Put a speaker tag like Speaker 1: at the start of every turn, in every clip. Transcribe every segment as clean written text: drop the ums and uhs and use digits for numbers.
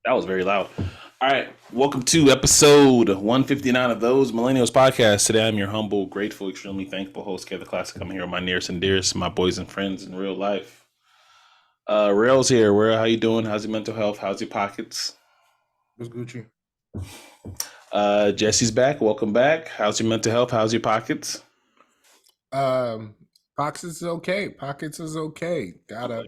Speaker 1: That was very loud. All right. Welcome to episode 159 of Those Millennials Podcast. Today I'm your humble, grateful, extremely thankful host, Kevin Classic. I'm here with my nearest and dearest, my boys and friends in real life. Rell's here. How you doing? How's your mental health? How's your pockets?
Speaker 2: What's Gucci?
Speaker 1: Jesse's back. Welcome back. How's your mental health? How's your pockets?
Speaker 2: Um, Pockets is okay. Pockets is okay. Got a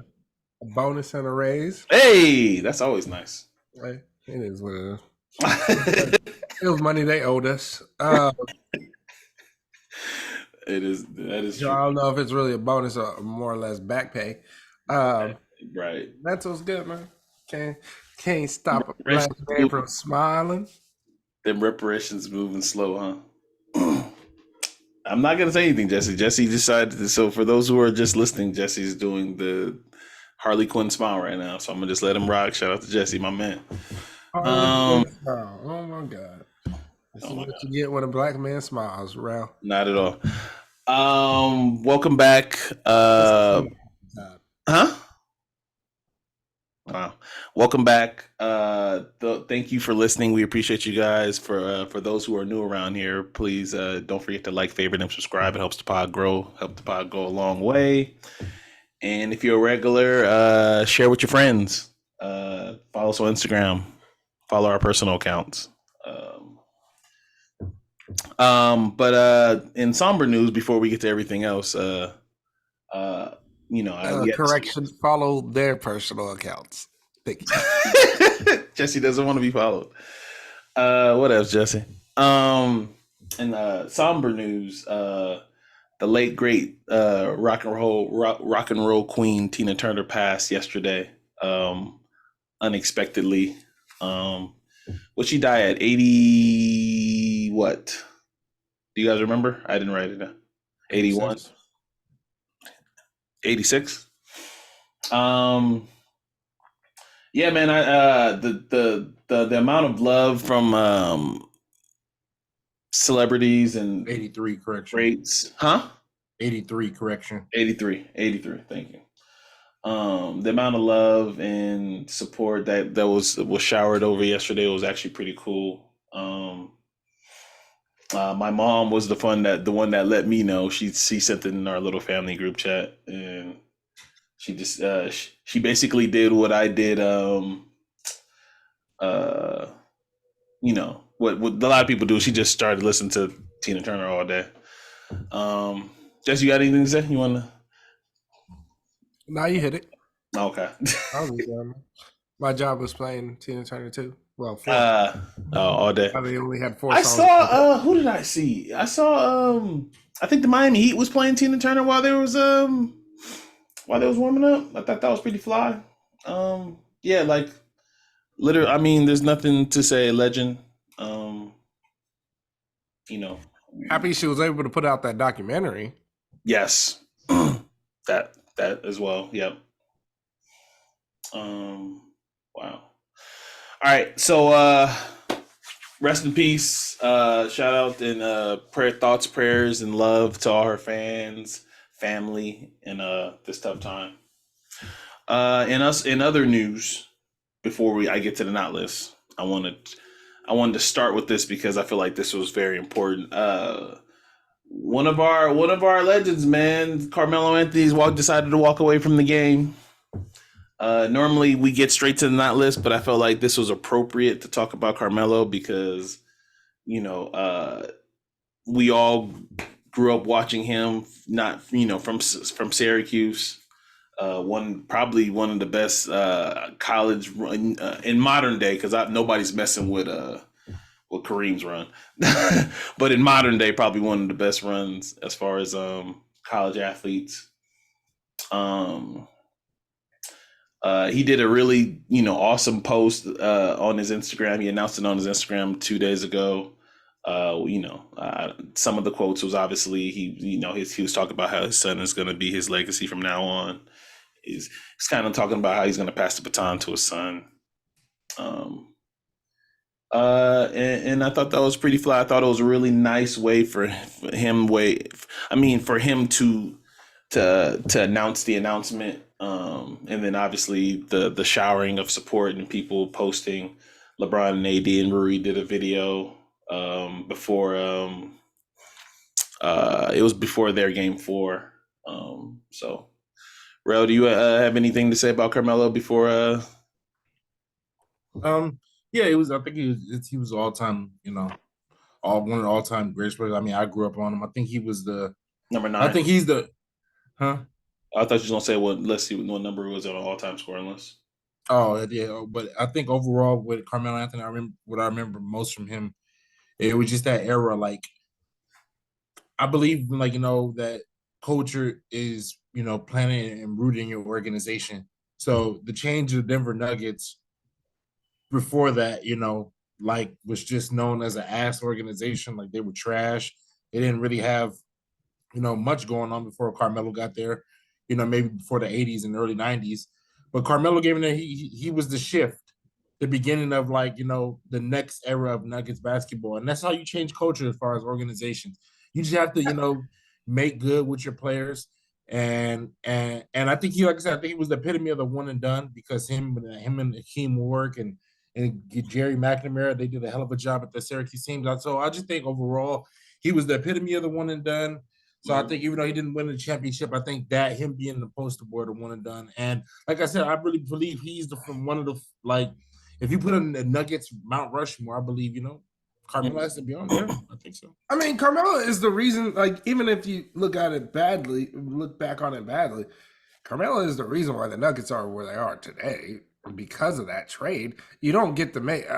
Speaker 2: bonus and a raise.
Speaker 1: Hey, that's always nice.
Speaker 2: Right? It is what it is. It was money they owed us.
Speaker 1: It is. That is
Speaker 2: So
Speaker 1: true.
Speaker 2: I don't know if it's really a bonus or more or less back pay. Um,
Speaker 1: Right.
Speaker 2: Mental's good, man. Can't stop a black
Speaker 1: Reparations
Speaker 2: man from smiling.
Speaker 1: Them reparations moving slow, huh? I'm not gonna say anything, Jesse. Jesse decided to, so for those who are just listening, Jesse's doing the Harley Quinn smile right now. So I'm gonna just let him rock. Shout out to Jesse, my man.
Speaker 2: Oh my God. This is
Speaker 1: Oh my
Speaker 2: what
Speaker 1: god.
Speaker 2: you get when a black man smiles, Rell.
Speaker 1: Not at all. Welcome back.
Speaker 2: This is me.
Speaker 1: Huh? Wow. Welcome back. Thank you for listening. We appreciate you guys. For those who are new around here, please don't forget to like, favorite, and subscribe. It helps the pod grow. Help the pod go a long way. And if you're a regular, share with your friends. Follow us on Instagram. Follow our personal accounts. But in somber news, before we get to everything else, we had
Speaker 2: Correction, follow their personal accounts. Thank you.
Speaker 1: Jesse doesn't want to be followed. What else, Jesse? In somber news, the late great rock and roll queen Tina Turner passed yesterday, unexpectedly. What she died at 80? What? Do you guys remember? I didn't write it down. 81, 86. Yeah, man. The amount of love from celebrities and
Speaker 2: 83 correction.
Speaker 1: greats, huh?
Speaker 2: 83 correction.
Speaker 1: 83. Thank you. The amount of love and support that was showered over yesterday was actually pretty cool. My mom was the one that let me know. She sent it in our little family group chat, and she just she basically did what I did. Uh, what a lot of people do. She just started listening to Tina Turner all day. Jess, you got anything to say? You want to?
Speaker 2: Now you hit it.
Speaker 1: Okay.
Speaker 2: My job was playing Tina Turner too. Well, four.
Speaker 1: All day.
Speaker 2: I mean, only had four
Speaker 1: I
Speaker 2: songs.
Speaker 1: saw. Who did I see? I saw. I think the Miami Heat was playing Tina Turner while they was warming up. I thought that was pretty fly. Yeah, like literally. I mean, there's nothing to say. Legend. Um, you know.
Speaker 2: Happy she was able to put out that documentary.
Speaker 1: Yes. that as well. Yep. Wow. All right. So rest in peace. Shout out and prayers, and love to all her fans, family, in this tough time. In other news, before I get to the not list, I wanted to start with this because I feel like this was very important. One of our legends, man, Carmelo Anthony's decided to walk away from the game. Normally we get straight to the not list, but I felt like this was appropriate to talk about Carmelo because we all grew up watching him, not from Syracuse. Probably one of the best college run in modern day, because nobody's messing with Kareem's run, but in modern day, probably one of the best runs as far as college athletes. Um, he did a really awesome post on his Instagram. He announced it on his Instagram 2 days ago. Some of the quotes was obviously he was talking about how his son is going to be his legacy from now on. He's kind of talking about how he's going to pass the baton to his son. And I thought that was pretty fly. I thought it was a really nice way for him to to announce the announcement, and then obviously the showering of support and people posting. LeBron and AD and Rui did a video before it was before their game 4. So, Rel, do you have anything to say about Carmelo before?
Speaker 3: Yeah, it was. I think he was all time. All one of the all time greatest players. I mean, I grew up on him. I think he was the.
Speaker 1: Number 9.
Speaker 3: I think he's the. Huh?
Speaker 1: I thought you were gonna say what? Let's see what number was on an all-time scoring list.
Speaker 3: Oh yeah, but I think overall with Carmelo Anthony, I remember most from him. It was just that era. Like I believe, that culture is planning and rooting your organization. So the change of the Denver Nuggets before that, like was just known as an ass organization. Like they were trash. They didn't really have, much going on before Carmelo got there. Maybe before the '80s and early '90s. But Carmelo gave him he was the shift, the beginning of the next era of Nuggets basketball, and that's how you change culture as far as organizations. You just have to make good with your players, and I think like I said, I think he was the epitome of the one and done because him and Hakeem work and Jerry McNamara, they did a hell of a job at the Syracuse team. So I just think overall he was the epitome of the one and done. So I think even though he didn't win the championship, I think that him being the poster boy, the one and done. And like I said, I really believe he's from one of the if you put in the Nuggets Mount Rushmore, I believe Carmelo has to be on there. I think so.
Speaker 2: I mean, Carmelo is the reason. Like, even if you look back on it badly, Carmelo is the reason why the Nuggets are where they are today because of that trade. You don't get to make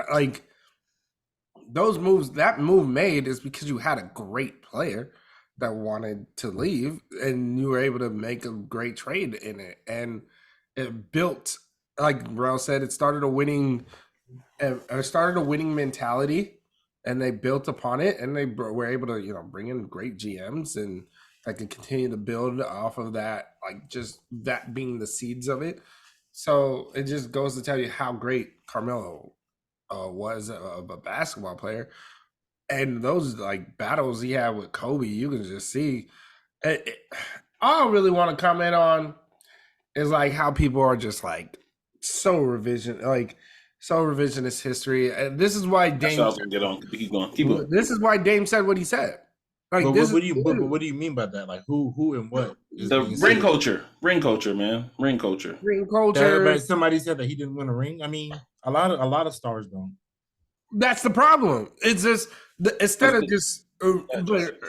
Speaker 2: those moves. That move made is because you had a great player that wanted to leave, and you were able to make a great trade in it, and it built, like Rell said, it started a winning mentality, and they built upon it, and they were able to bring in great GMs and that can continue to build off of that, like just that being the seeds of it. So it just goes to tell you how great Carmelo was of a basketball player. And those like battles he had with Kobe, you can just see. All I really want to comment on is like how people are just like so revisionist history. And this is why Dame.
Speaker 1: I was gonna get on. Keep going.
Speaker 2: This is why Dame said what he said. Like,
Speaker 3: what do you mean by that? Like who and what?
Speaker 1: The ring culture, man, ring culture.
Speaker 3: Somebody said that he didn't win a ring. I mean, a lot of stars don't.
Speaker 2: That's the problem. It's just instead of just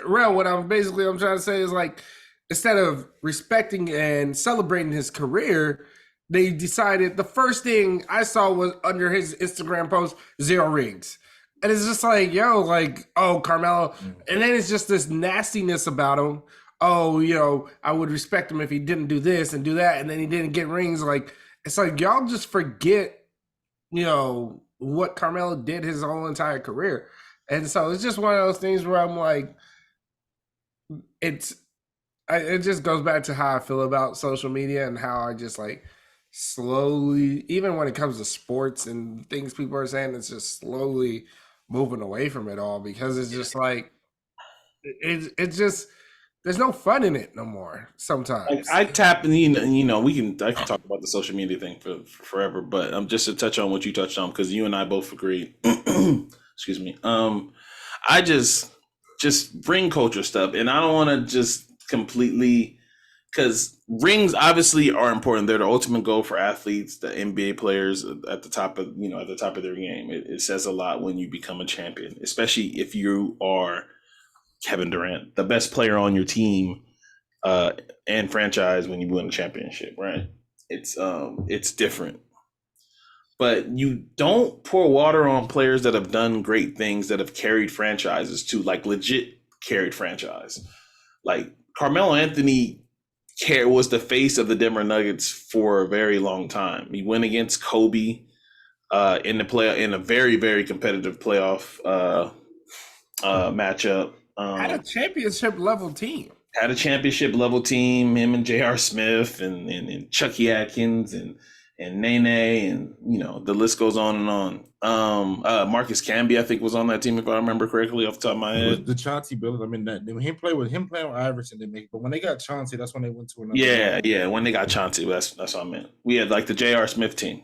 Speaker 2: Rell, what I'm trying to say is like instead of respecting and celebrating his career, they decided the first thing I saw was under his Instagram post 0 rings. And it's just like, oh, Carmelo. And then it's just this nastiness about him. Oh, I would respect him if he didn't do this and do that. And then he didn't get rings. Like, it's like, y'all just forget, what Carmelo did his whole entire career. And so it's just one of those things where I'm like, it just goes back to how I feel about social media and how I just like slowly, even when it comes to sports and things people are saying, it's just slowly moving away from it all because it's just like, it's just, there's no fun in it no more sometimes.
Speaker 1: Like I tap in, I can talk about the social media thing for forever, but just to touch on what you touched on, because you and I both agreed. Excuse me. I just ring culture stuff, and I don't want to just completely, because rings obviously are important. They're the ultimate goal for athletes, the NBA players at the top of their game. It says a lot when you become a champion, especially if you are Kevin Durant, the best player on your team and franchise when you win a championship, right? It's different. But you don't pour water on players that have done great things, that have carried franchises to like legit carried franchise. Like Carmelo Anthony was the face of the Denver Nuggets for a very long time. He went against Kobe in a very, very competitive playoff matchup.
Speaker 2: Had a championship level team.
Speaker 1: Him and J.R. Smith and Chucky Atkins and and Nene, and the list goes on and on. Marcus Camby, I think, was on that team if I remember correctly off the top of my head.
Speaker 3: The Chauncey Billups. I mean, that when him playing with Iverson, they make. But when they got Chauncey, that's when they went to another.
Speaker 1: Yeah. When they got Chauncey, that's what I meant. We had like the J.R. Smith team,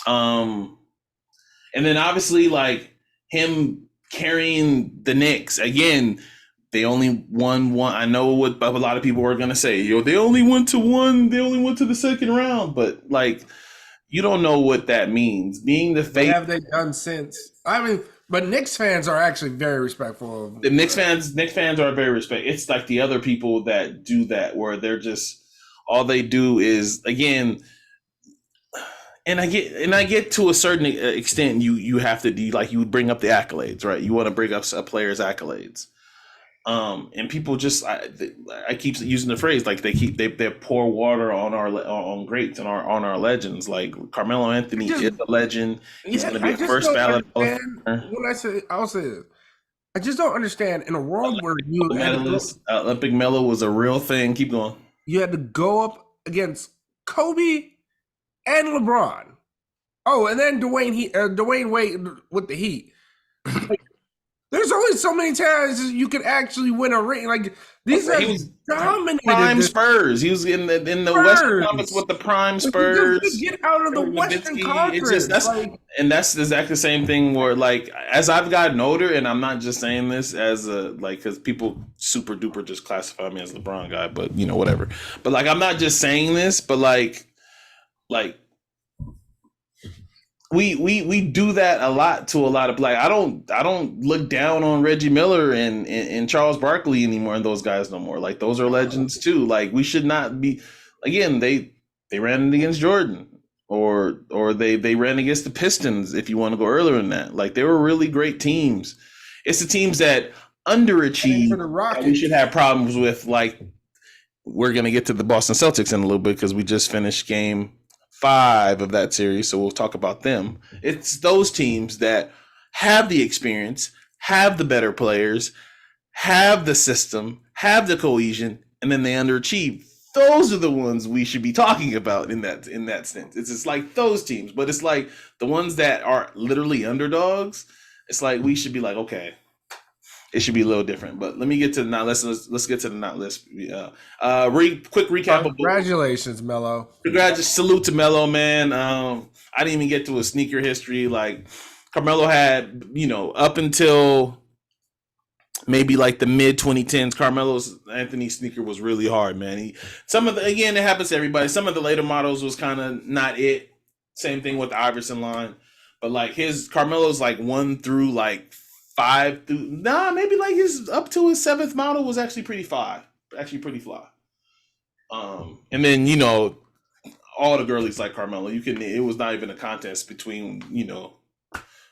Speaker 1: and then obviously like him carrying the Knicks again. They only won one. I know what a lot of people were gonna say. They only went to one. They only went to the second round. But like, you don't know what that means. Being the
Speaker 2: What have they done since? I mean, but Knicks fans are actually very respectful of
Speaker 1: the Knicks fans. Knicks fans are very respectful. It's like the other people that do that, where they're just all they do is again. And I get to a certain extent, you have to do like you would bring up the accolades, right? You want to bring up a player's accolades. And people just I keep using the phrase like they pour water on greats and on our legends. Like Carmelo Anthony is a legend. He's going to be a first ballot.
Speaker 2: I'll say this. I just don't understand in a world where you
Speaker 1: Olympic Melo was a real thing. Keep going.
Speaker 2: You had to go up against Kobe and LeBron. Oh, and then Dwayne Wade with the Heat. There's only so many times you could actually win a ring. Like these are dominated.
Speaker 1: Prime Spurs. He was in the Western Conference with the prime Spurs.
Speaker 2: Get out of the Western Conference.
Speaker 1: That's exactly the same thing. Where like as I've gotten older, and I'm not just saying this as because people super duper just classify me as a LeBron guy, but whatever. But like I'm not just saying this, but like. We do that a lot to a lot of like I don't look down on Reggie Miller and Charles Barkley anymore and those guys no more. Like those are legends too. Like we should not be again, they ran against Jordan or they ran against the Pistons if you want to go earlier than that. Like they were really great teams. It's the teams that underachieve we should have problems with. Like we're gonna get to the Boston Celtics in a little bit because we just finished game 5 of that series, so we'll talk about them. It's those teams that have the experience, have the better players, have the system, have the cohesion, and then they underachieve. Those are the ones we should be talking about in that sense. It's just like those teams, but it's like the ones that are literally underdogs. It's like we should be like, okay, it should be a little different. But let me get to the not list. Let's get to the not list. Quick recap.
Speaker 2: Congratulations, Melo.
Speaker 1: Salute to Melo, man. I didn't even get to a sneaker history. Like Carmelo had, up until maybe like the mid 2010s, Carmelo's Anthony sneaker was really hard, man. It happens to everybody. Some of the later models was kind of not it. Same thing with the Iverson line. But like his Carmelo's like 1 through like 5 through maybe like his up to his 7th model was actually pretty fly. And then all the girlies like Carmelo. It was not even a contest between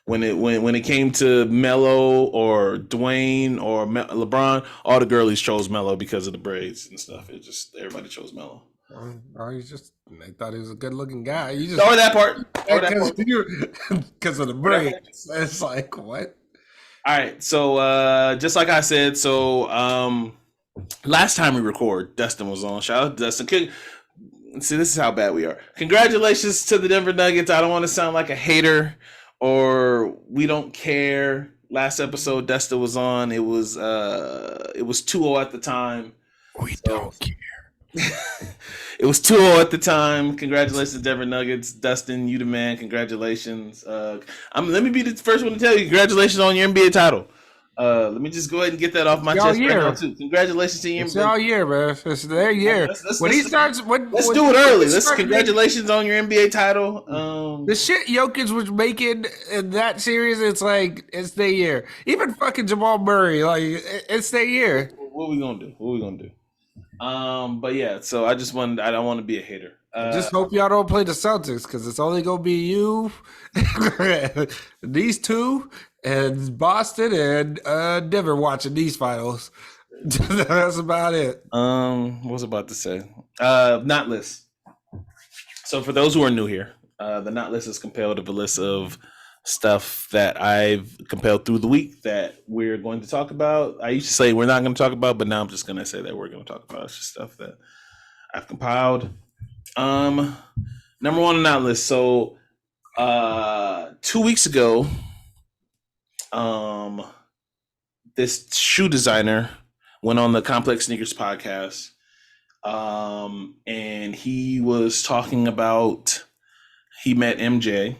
Speaker 1: when it came to Melo or Dwayne or LeBron, all the girlies chose Melo because of the braids and stuff. It just everybody chose Melo.
Speaker 2: They thought he was a good looking guy.
Speaker 1: Or that part.
Speaker 2: Because of the braids. It's like what?
Speaker 1: All right, so just like I said, last time we record, Dustin was on. Shout out to Dustin. See, this is how bad we are. Congratulations to the Denver Nuggets. I don't want to sound like a hater or we don't care. Last episode Dustin was on. It was 2-0 at the time.
Speaker 2: We don't care.
Speaker 1: It was 2-0 at the time. Congratulations, Denver Nuggets. Dustin, you the man. Congratulations. Let me be the first one to tell you, congratulations on your NBA title. Let me just go ahead and get that off my chest right now too. Congratulations to your
Speaker 2: NBA. It's all year, man. It's their year. Let's do
Speaker 1: it early. Congratulations on your NBA title.
Speaker 2: The shit Jokic was making in that series, it's like it's their year. Even fucking Jamal Murray, like it's their year.
Speaker 1: What we gonna do? But yeah, so I don't want to be a hater.
Speaker 2: Just hope y'all don't play the Celtics because it's only gonna be you, these two, and Boston and Denver watching these finals. That's about it.
Speaker 1: What was I about to say? Not list. So for those who are new here, the not list is compiled of a list of stuff that I've compiled through the week that we're going to talk about. I used to say we're not going to talk about, but now I'm just going to say that we're going to talk about. It's just stuff that I've compiled. Number one on that list. So 2 weeks ago, this shoe designer went on the Complex Sneakers podcast, and he was talking about he met MJ.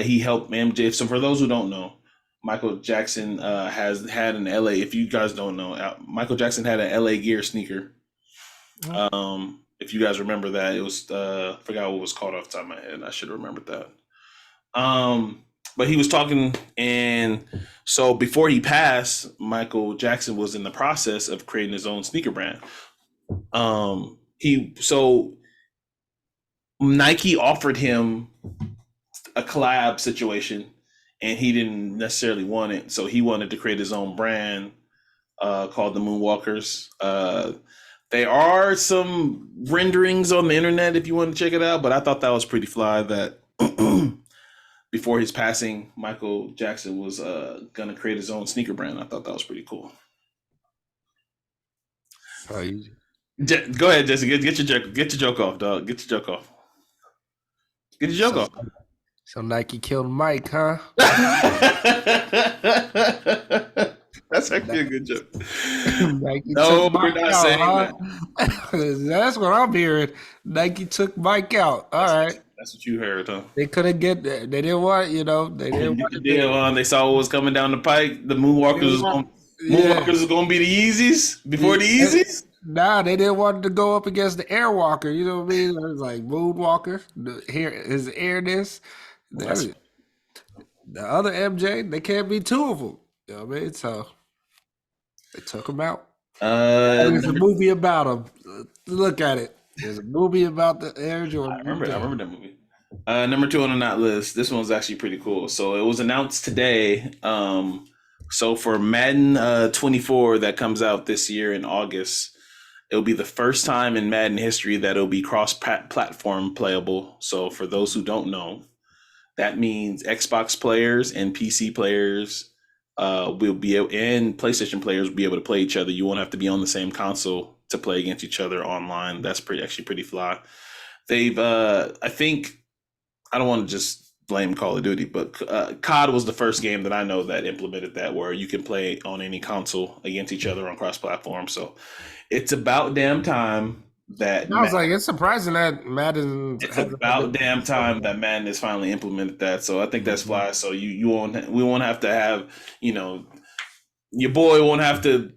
Speaker 1: He helped MJ. So for those who don't know, Michael Jackson has had an LA. If you guys don't know, Michael Jackson had an LA Gear sneaker. If you guys remember that, it was forgot what it was called off the top of my head. I should have remembered that. But he was talking, and so before he passed, Michael Jackson was in the process of creating his own sneaker brand. Nike offered him a collab situation, and he didn't necessarily want it, so he wanted to create his own brand called the Moonwalkers. There are some renderings on the internet if you want to check it out, but I thought that was pretty fly that before his passing, Michael Jackson was going to create his own sneaker brand. I thought that was pretty cool. Go ahead, Jesse. Get your joke off, dog. Get your joke off. Get your joke off.
Speaker 2: So Nike killed Mike, huh?
Speaker 1: That's actually a good joke.
Speaker 2: No, we're not saying that. That's what I'm hearing. Nike took Mike out. All right.
Speaker 1: That's what you heard, huh?
Speaker 2: They couldn't get that. They didn't want, they didn't want
Speaker 1: they saw what was coming down the pike. The Moonwalkers was going to be the Yeezys before the Yeezys?
Speaker 2: Nah, they didn't want to go up against the Airwalker. You know what I mean? It was like Moonwalker, his airness. The other MJ, they can't be two of them. You know what I mean? So they took him out. There's a movie about him. Look at it. There's a movie about the Air Jordan.
Speaker 1: I remember that movie. Number 2 on that list. This one's actually pretty cool. So it was announced today. So for Madden 24 that comes out this year in August, it'll be the first time in Madden history that it'll be cross-platform playable. So for those who don't know, that means Xbox players and PC players will be able, and PlayStation players will be able to play each other. You won't have to be on the same console to play against each other online. That's pretty fly. They've, I think, I don't want to just blame Call of Duty, but COD was the first game that I know that implemented that, where you can play on any console against each other on cross-platform. So it's about damn time that
Speaker 2: I was like, it's surprising that Madden.
Speaker 1: It's about damn time that Madden has finally implemented that. So I think that's fly. So we won't have to have, your boy won't have to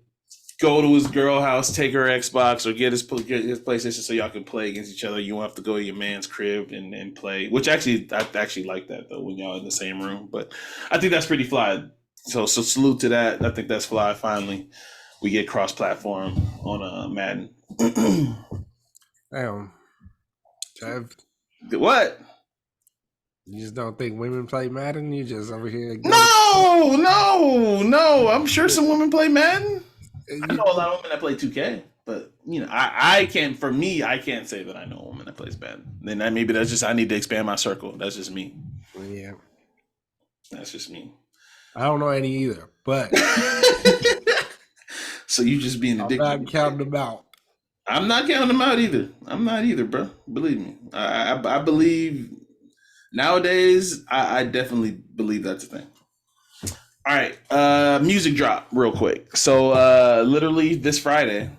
Speaker 1: go to his girl house, take her Xbox, or get his PlayStation so y'all can play against each other. You won't have to go to your man's crib and play. Which I actually like that though, when y'all in the same room. But I think that's pretty fly. So salute to that. I think that's fly. Finally, we get cross-platform on Madden.
Speaker 2: Damn. Trev.
Speaker 1: What?
Speaker 2: You just don't think women play Madden? You just over here.
Speaker 1: No. I'm sure some women play Madden. I know a lot of women that play 2K, but I can't. For me, I can't say that I know a woman that plays Madden. Then maybe that's just I need to expand my circle. That's just me.
Speaker 2: Yeah,
Speaker 1: that's just me.
Speaker 2: I don't know any either, but
Speaker 1: so you just being addicted.
Speaker 2: I'm not counting them out.
Speaker 1: I'm not counting them out either. I'm not either, bro. Believe me. I believe nowadays. I definitely believe that's a thing. All right, music drop real quick. So literally this Friday,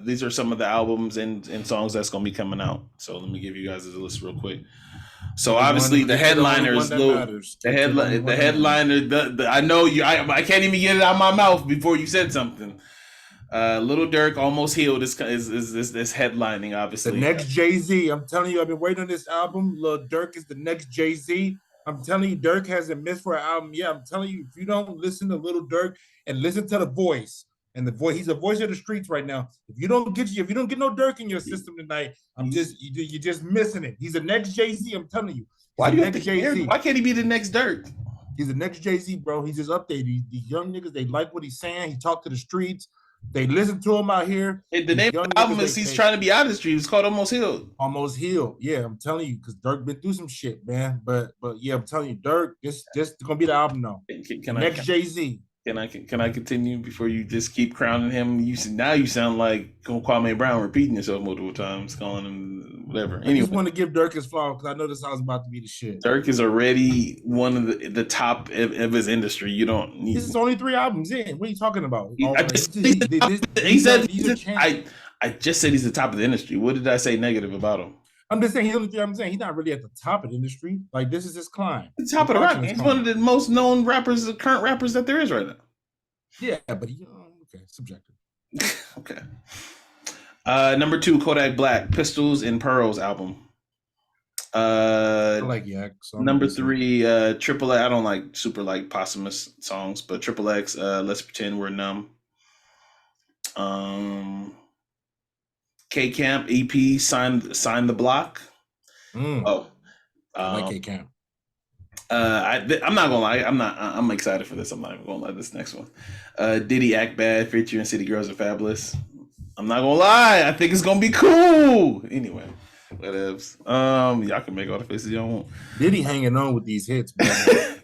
Speaker 1: these are some of the albums and songs that's gonna be coming out. So let me give you guys a list real quick. So obviously the headliners, the headliner. I know you. I can't even get it out of my mouth before you said something. Little Durk, Almost Healed is headlining, obviously.
Speaker 3: The next Jay-Z. I'm telling you, I've been waiting on this album. Lil Durk is the next Jay-Z. I'm telling you, Durk hasn't missed for an album. Yeah, I'm telling you, if you don't listen to Little Durk and listen to the voice, and the voice, he's a voice of the streets right now. If you don't get no Durk in your system tonight, you're just missing it. He's the next Jay-Z. I'm telling you.
Speaker 1: Why can't he be the next Durk?
Speaker 3: He's the next Jay-Z, bro. He's just updated. These young niggas, they like what he's saying. He talked to the streets. They listen to him out here.
Speaker 1: The name of the album is he's trying to be out of the street. It's called Almost Healed.
Speaker 3: Almost Healed. Yeah, I'm telling you, because Durk been through some shit, man. But yeah, I'm telling you, Durk, this is gonna be the album now. Next Jay-Z.
Speaker 1: Can I continue before you just keep crowning him? Now you sound like Kwame Brown repeating yourself multiple times, calling him whatever.
Speaker 3: I just
Speaker 1: Anyway,
Speaker 3: want to give Dirk his flower because I know this song's about to be the shit.
Speaker 1: Dirk is already one of the top of his industry. You don't need.
Speaker 3: This is only 3 albums in. What are you talking about?
Speaker 1: I just said he's the top of the industry. What did I say negative about him?
Speaker 3: I'm just saying he's only 3 albums in. He's not really at the top of the industry. Like, this is his climb.
Speaker 1: The top of the rap. He's one of the most known rappers, current rappers that there is right now.
Speaker 3: Yeah, but okay, subjective.
Speaker 1: Okay. Number 2, Kodak Black, Pistols and Pearls album.
Speaker 3: I like Yak. So
Speaker 1: number 3, Triple X. I don't like super like posthumous songs, but Triple X, Let's Pretend We're Numb. K Camp EP, Sign the Block.
Speaker 3: I like K Camp.
Speaker 1: I'm not gonna lie. I'm excited for this. I'm not even gonna lie. This next one, Diddy Act Bad featuring City Girls Are Fabulous. I'm not gonna lie. I think it's gonna be cool. Anyway, whatevs. Y'all can make all the faces y'all want.
Speaker 3: Diddy hanging on with these hits, man.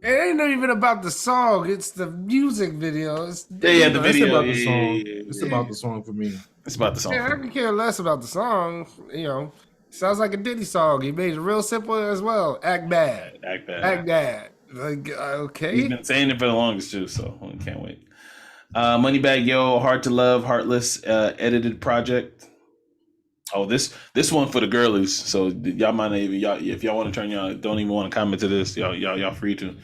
Speaker 2: It ain't even about the song; it's the music video.
Speaker 3: The video. It's about the song. It's about the song for me.
Speaker 1: It's about the song.
Speaker 2: Yeah, I can care less about the song. Sounds like a Diddy song. He made it real simple as well. Act bad.
Speaker 1: Act bad.
Speaker 2: Act bad. Like, okay.
Speaker 1: He's been saying it for the longest too, so I can't wait. Moneybagg Yo, Hard to Love, Heartless, edited project. Oh, this one for the girlies. So y'all might not even if y'all want to turn y'all don't even want to comment to this. Y'all free to.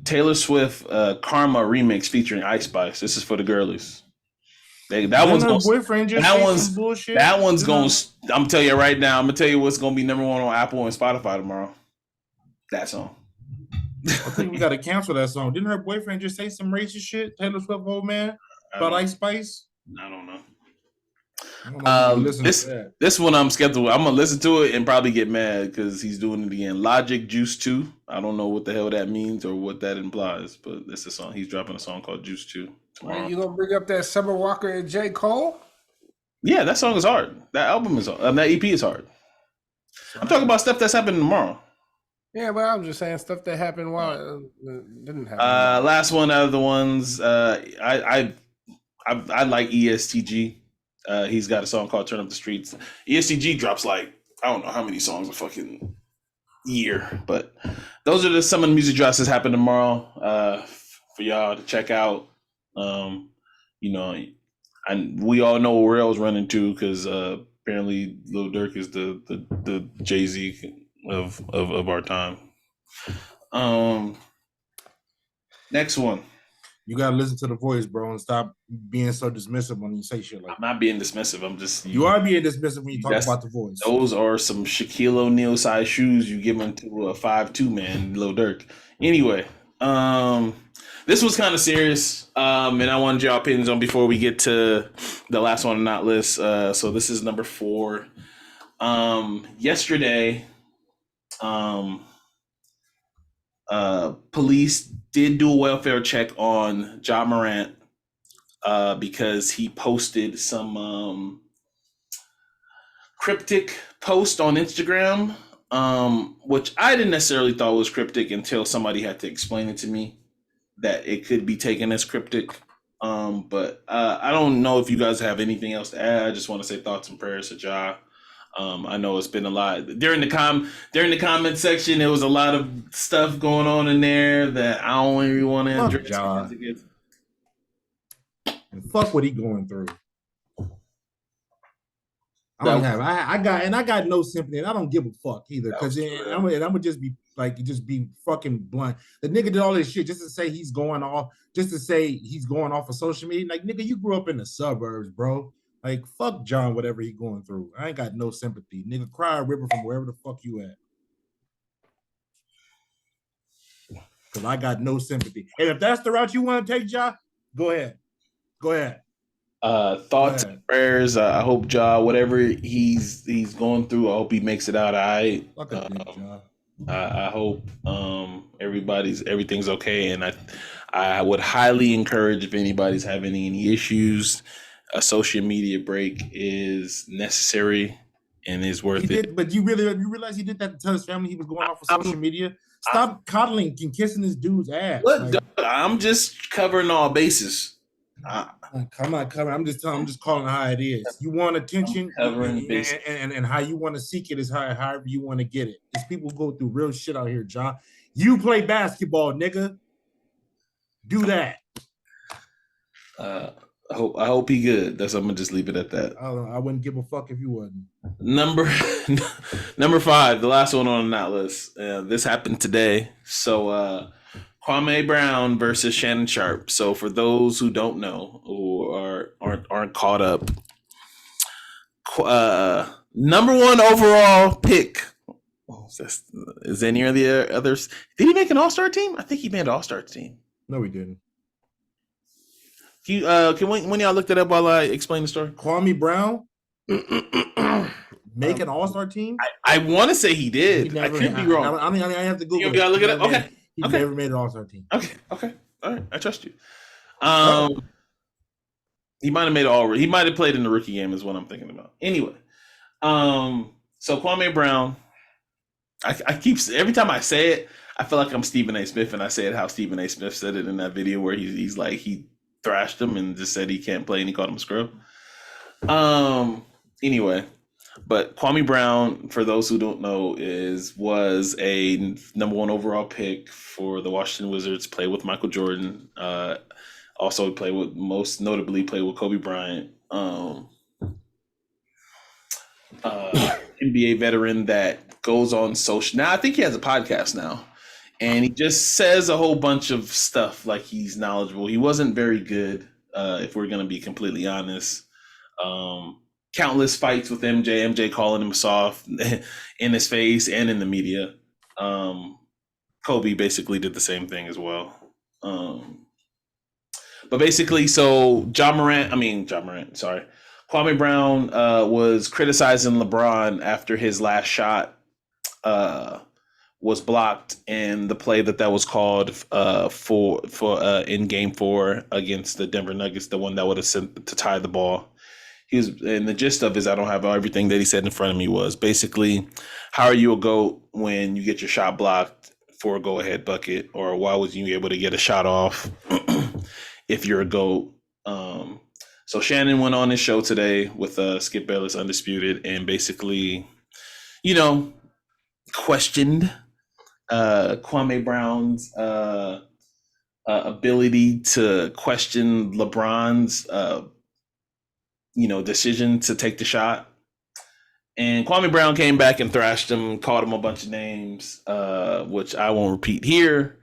Speaker 1: Taylor Swift Karma remix featuring Ice Spice. This is for the girlies. That one's going. I'm telling you right now. I'm gonna tell you what's gonna be number 1 on Apple and Spotify tomorrow. That song.
Speaker 3: I think we got to cancel that song. Didn't her boyfriend just say some racist shit? Taylor Swift, old man, about Ice Spice.
Speaker 1: I don't know. This one I'm skeptical. I'm gonna listen to it and probably get mad because he's doing it again. Logic Juice 2. I don't know what the hell that means or what that implies, but it's a song. He's dropping a song called Juice 2 tomorrow.
Speaker 2: You gonna bring up that Summer Walker and J. Cole?
Speaker 1: Yeah, that song is hard. That album is hard. That EP is hard. I'm talking about stuff that's happening tomorrow.
Speaker 2: Yeah, but I'm just saying stuff that happened while it didn't happen.
Speaker 1: Last one out of the ones. I like ESTG. He's got a song called Turn Up the Streets. ESTG drops like, I don't know how many songs a fucking year, but those are just some of the music drops that happen tomorrow for y'all to check out. And we all know what Rell's running to because apparently Lil Durk is the Jay-Z of our time. Next one.
Speaker 3: You gotta listen to the voice, bro, and stop being so dismissive when you say shit like that.
Speaker 1: I'm not being dismissive. I'm just
Speaker 3: you are being dismissive when you talk about the voice.
Speaker 1: Those are some Shaquille O'Neal size shoes you give him to a 5'2" man, Lil Durk. Anyway, this was kind of serious, and I wanted your opinions on before we get to the last one on that list. So this is number 4. Yesterday, police did do a welfare check on Ja Morant because he posted some cryptic post on Instagram, which I didn't necessarily thought was cryptic until somebody had to explain it to me that it could be taken as cryptic. But I don't know if you guys have anything else to add. I just want to say thoughts and prayers to Ja. I know it's been a lot during the comment section. There was a lot of stuff going on in there that I don't really want to address.
Speaker 3: And fuck what he going through. I got no sympathy, and I don't give a fuck either. Because I'm gonna just be fucking blunt. The nigga did all this shit just to say he's going off of social media. Like, nigga, you grew up in the suburbs, bro. Like, fuck John, whatever he going through. I ain't got no sympathy. Nigga, cry a river from wherever the fuck you at. Because I got no sympathy. And if that's the route you want to take, Ja, go ahead.
Speaker 1: Thoughts and prayers. I hope Ja, whatever he's going through, I hope he makes it out all right. I hope everything's okay. And I would highly encourage, if anybody's having any issues, a social media break is necessary. and is worth
Speaker 3: He
Speaker 1: it.
Speaker 3: did, but you realize he did that to tell his family he was going off of social media? Stop coddling and kissing this dude's ass.
Speaker 1: Look,
Speaker 3: Like,
Speaker 1: dog, I'm just covering all bases.
Speaker 3: I'm not covering. I'm just calling it how it is. You want attention,
Speaker 1: Covering bases.
Speaker 3: and how you want to seek it is however you want to get it. These people go through real shit out here, John. You play basketball, nigga. Do that.
Speaker 1: I hope he good. I'm gonna just leave it at that.
Speaker 3: I wouldn't give a fuck if you wouldn't.
Speaker 1: Number 5, the last one on that list. This happened today. So Kwame Brown versus Shannon Sharp. So for those who don't know, who aren't caught up, number 1 overall pick. Is any of the others? Did he make an All-Star team? I think he made an All-Star team.
Speaker 3: No, we didn't.
Speaker 1: Can when y'all look that up while I explain the story?
Speaker 3: Kwame Brown make an All-Star team?
Speaker 1: I want to say he did. I could be wrong.
Speaker 3: I have to Google.
Speaker 1: You gotta look it up. Okay.
Speaker 3: He never made an All-Star team.
Speaker 1: Okay. All right. I trust you. He might have he might have played in the rookie game is what I'm thinking about. Anyway, so Kwame Brown, I keep every time I say it, I feel like I'm Stephen A. Smith, and I say it how Stephen A. Smith said it in that video where he's like he thrashed him and just said he can't play and he called him a scrub. Anyway, but Kwame Brown, for those who don't know, was a number 1 overall pick for the Washington Wizards. Played with Michael Jordan. Also most notably played with Kobe Bryant. NBA veteran that goes on social. Now I think he has a podcast now. And he just says a whole bunch of stuff like he's knowledgeable. He wasn't very good, if we're going to be completely honest. Countless fights with MJ calling him soft in his face and in the media. Kobe basically did the same thing as well. But basically, so Kwame Brown was criticizing LeBron after his last shot was blocked in the play that was called for in Game 4 against the Denver Nuggets, the one that would have sent to tie the ball. And the gist of his, I don't have everything that he said in front of me, was basically, how are you a GOAT when you get your shot blocked for a go-ahead bucket, or why was you able to get a shot off if you're a GOAT? So Shannon went on his show today with Skip Bayless Undisputed and basically, questioned Kwame Brown's ability to question LeBron's decision to take the shot. And Kwame Brown came back and thrashed him, called him a bunch of names, which I won't repeat here.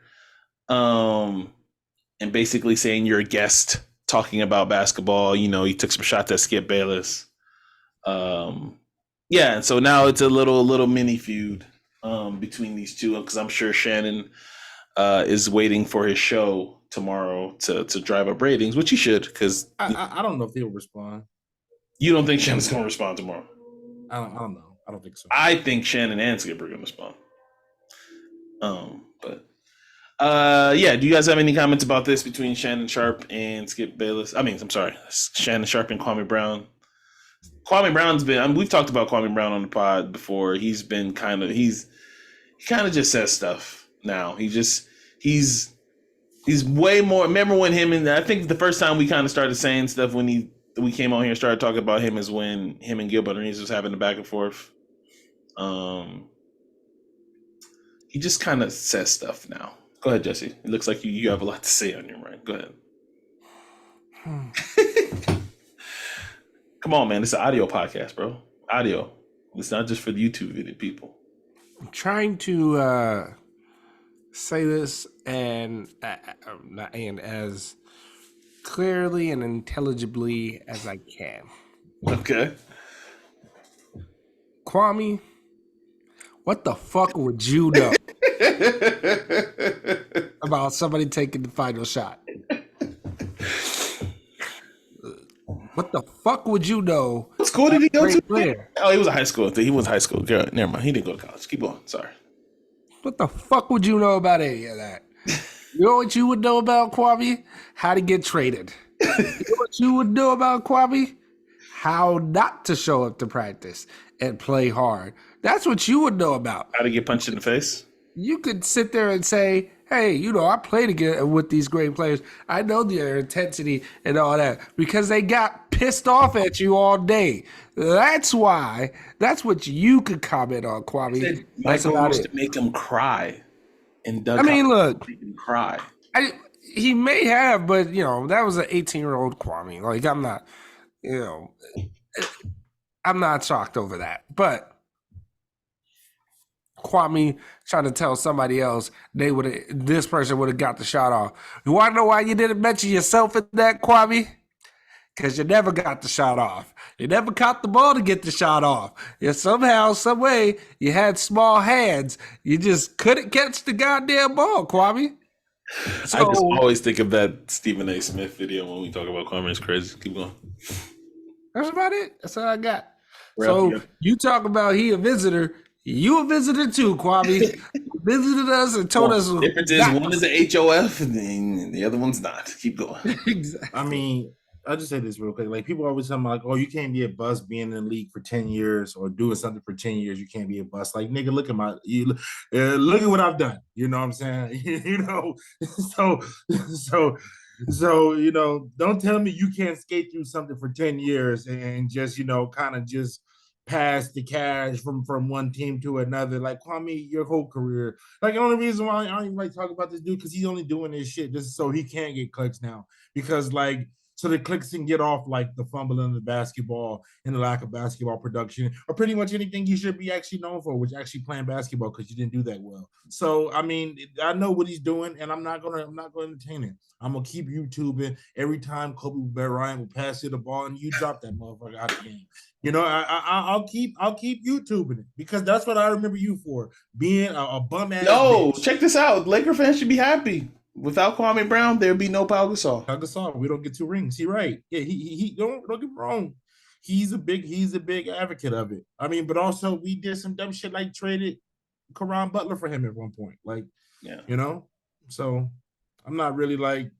Speaker 1: And basically saying you're a guest talking about basketball. He took some shots at Skip Bayless. And so now it's a little mini feud between these two, because I'm sure Shannon is waiting for his show tomorrow to drive up ratings, which he should, because
Speaker 3: I don't know if he'll respond.
Speaker 1: You don't think Shannon's going to respond tomorrow?
Speaker 3: I don't know. I don't think so.
Speaker 1: I think Shannon and Skip are going to respond. Do you guys have any comments about this between Shannon Sharp and Skip Bayless? Shannon Sharp and Kwame Brown. Kwame Brown's been, we've talked about Kwame Brown on the pod before. He's been he kind of just says stuff now. He's way more. Remember when I think the first time we kind of started saying stuff when we came on here and started talking about him is when him and Gilbert Arenas was having the back and forth. He just kind of says stuff now. Go ahead, Jesse. It looks like you have a lot to say on your mind. Go ahead. Come on, man. It's an audio podcast, bro. Audio. It's not just for the YouTube video people.
Speaker 2: I'm trying to say this and as clearly and intelligibly as I can.
Speaker 1: Okay.
Speaker 2: Kwame, what the fuck would you know about somebody taking the final shot? What the fuck would you know?
Speaker 1: What school did he go to?
Speaker 2: Player?
Speaker 1: Oh, he was a high school. He was high school. Never mind. He didn't go to college. Keep going. Sorry.
Speaker 2: What the fuck would you know about any of that? You know what you would know about Kwame? How to get traded. You know what you would know about Kwame? how not to show up to practice and play hard. That's what you would know about.
Speaker 1: How to get punched in the face?
Speaker 2: You could sit there and say, hey, I played again with these great players. I know their intensity and all that because they got pissed off at you all day. That's why. That's what you could comment on, Kwame. That's
Speaker 1: Michael
Speaker 2: about
Speaker 1: used
Speaker 2: it.
Speaker 1: to make him cry. And Doug
Speaker 2: I mean, look,
Speaker 1: make him cry.
Speaker 2: he may have, but, that was an 18-year-old Kwame. Like, I'm not shocked over that. But Kwame trying to tell somebody else this person would have got the shot off. You want to know why you didn't mention yourself in that, Kwame? Because you never got the shot off. You never caught the ball to get the shot off. You somehow, some way, you had small hands. You just couldn't catch the goddamn ball, Kwame.
Speaker 1: I just always think of that Stephen A. Smith video when we talk about Kwame. It's crazy. Keep going.
Speaker 2: That's about it. That's all I got.
Speaker 1: Well, yeah.
Speaker 2: You talk about he a visitor. You a visitor too, Kwame. You visited us and told us.
Speaker 1: The difference is one is an HOF and the other one's not. Keep going.
Speaker 2: Exactly.
Speaker 3: I mean, I'll just say this real quick. Like, people always tell me, like, oh, you can't be a bust being in the league for 10 years or doing something for 10 years. You can't be a bust. Like, nigga, look at what I've done. You know what I'm saying? Don't tell me you can't skate through something for 10 years and just, kind of just pass the cash from one team to another. Like, Kwame, your whole career. Like, the only reason why I don't even like talk about this dude because he's only doing this shit just so he can't get clicks now. Because, like, so the clicks can get off like the fumbling of the basketball and the lack of basketball production, or pretty much anything you should be actually known for, which actually playing basketball because you didn't do that well. So I mean, I know what he's doing, and I'm not gonna entertain it. I'm gonna keep YouTubing every time Kobe Bryant will pass you the ball and you drop that motherfucker out of the game. I'll keep YouTubing it because that's what I remember you for, being a bum ass.
Speaker 1: No, check this out. Laker fans should be happy. Without Kwame Brown, there'd be no Pau Gasol.
Speaker 3: Pau Gasol, we don't get 2 rings. He right. Yeah, he don't get me wrong. He's a big advocate of it. I mean, but also we did some dumb shit like traded Caron Butler for him at one point. Like,
Speaker 1: yeah,
Speaker 3: So I'm not really like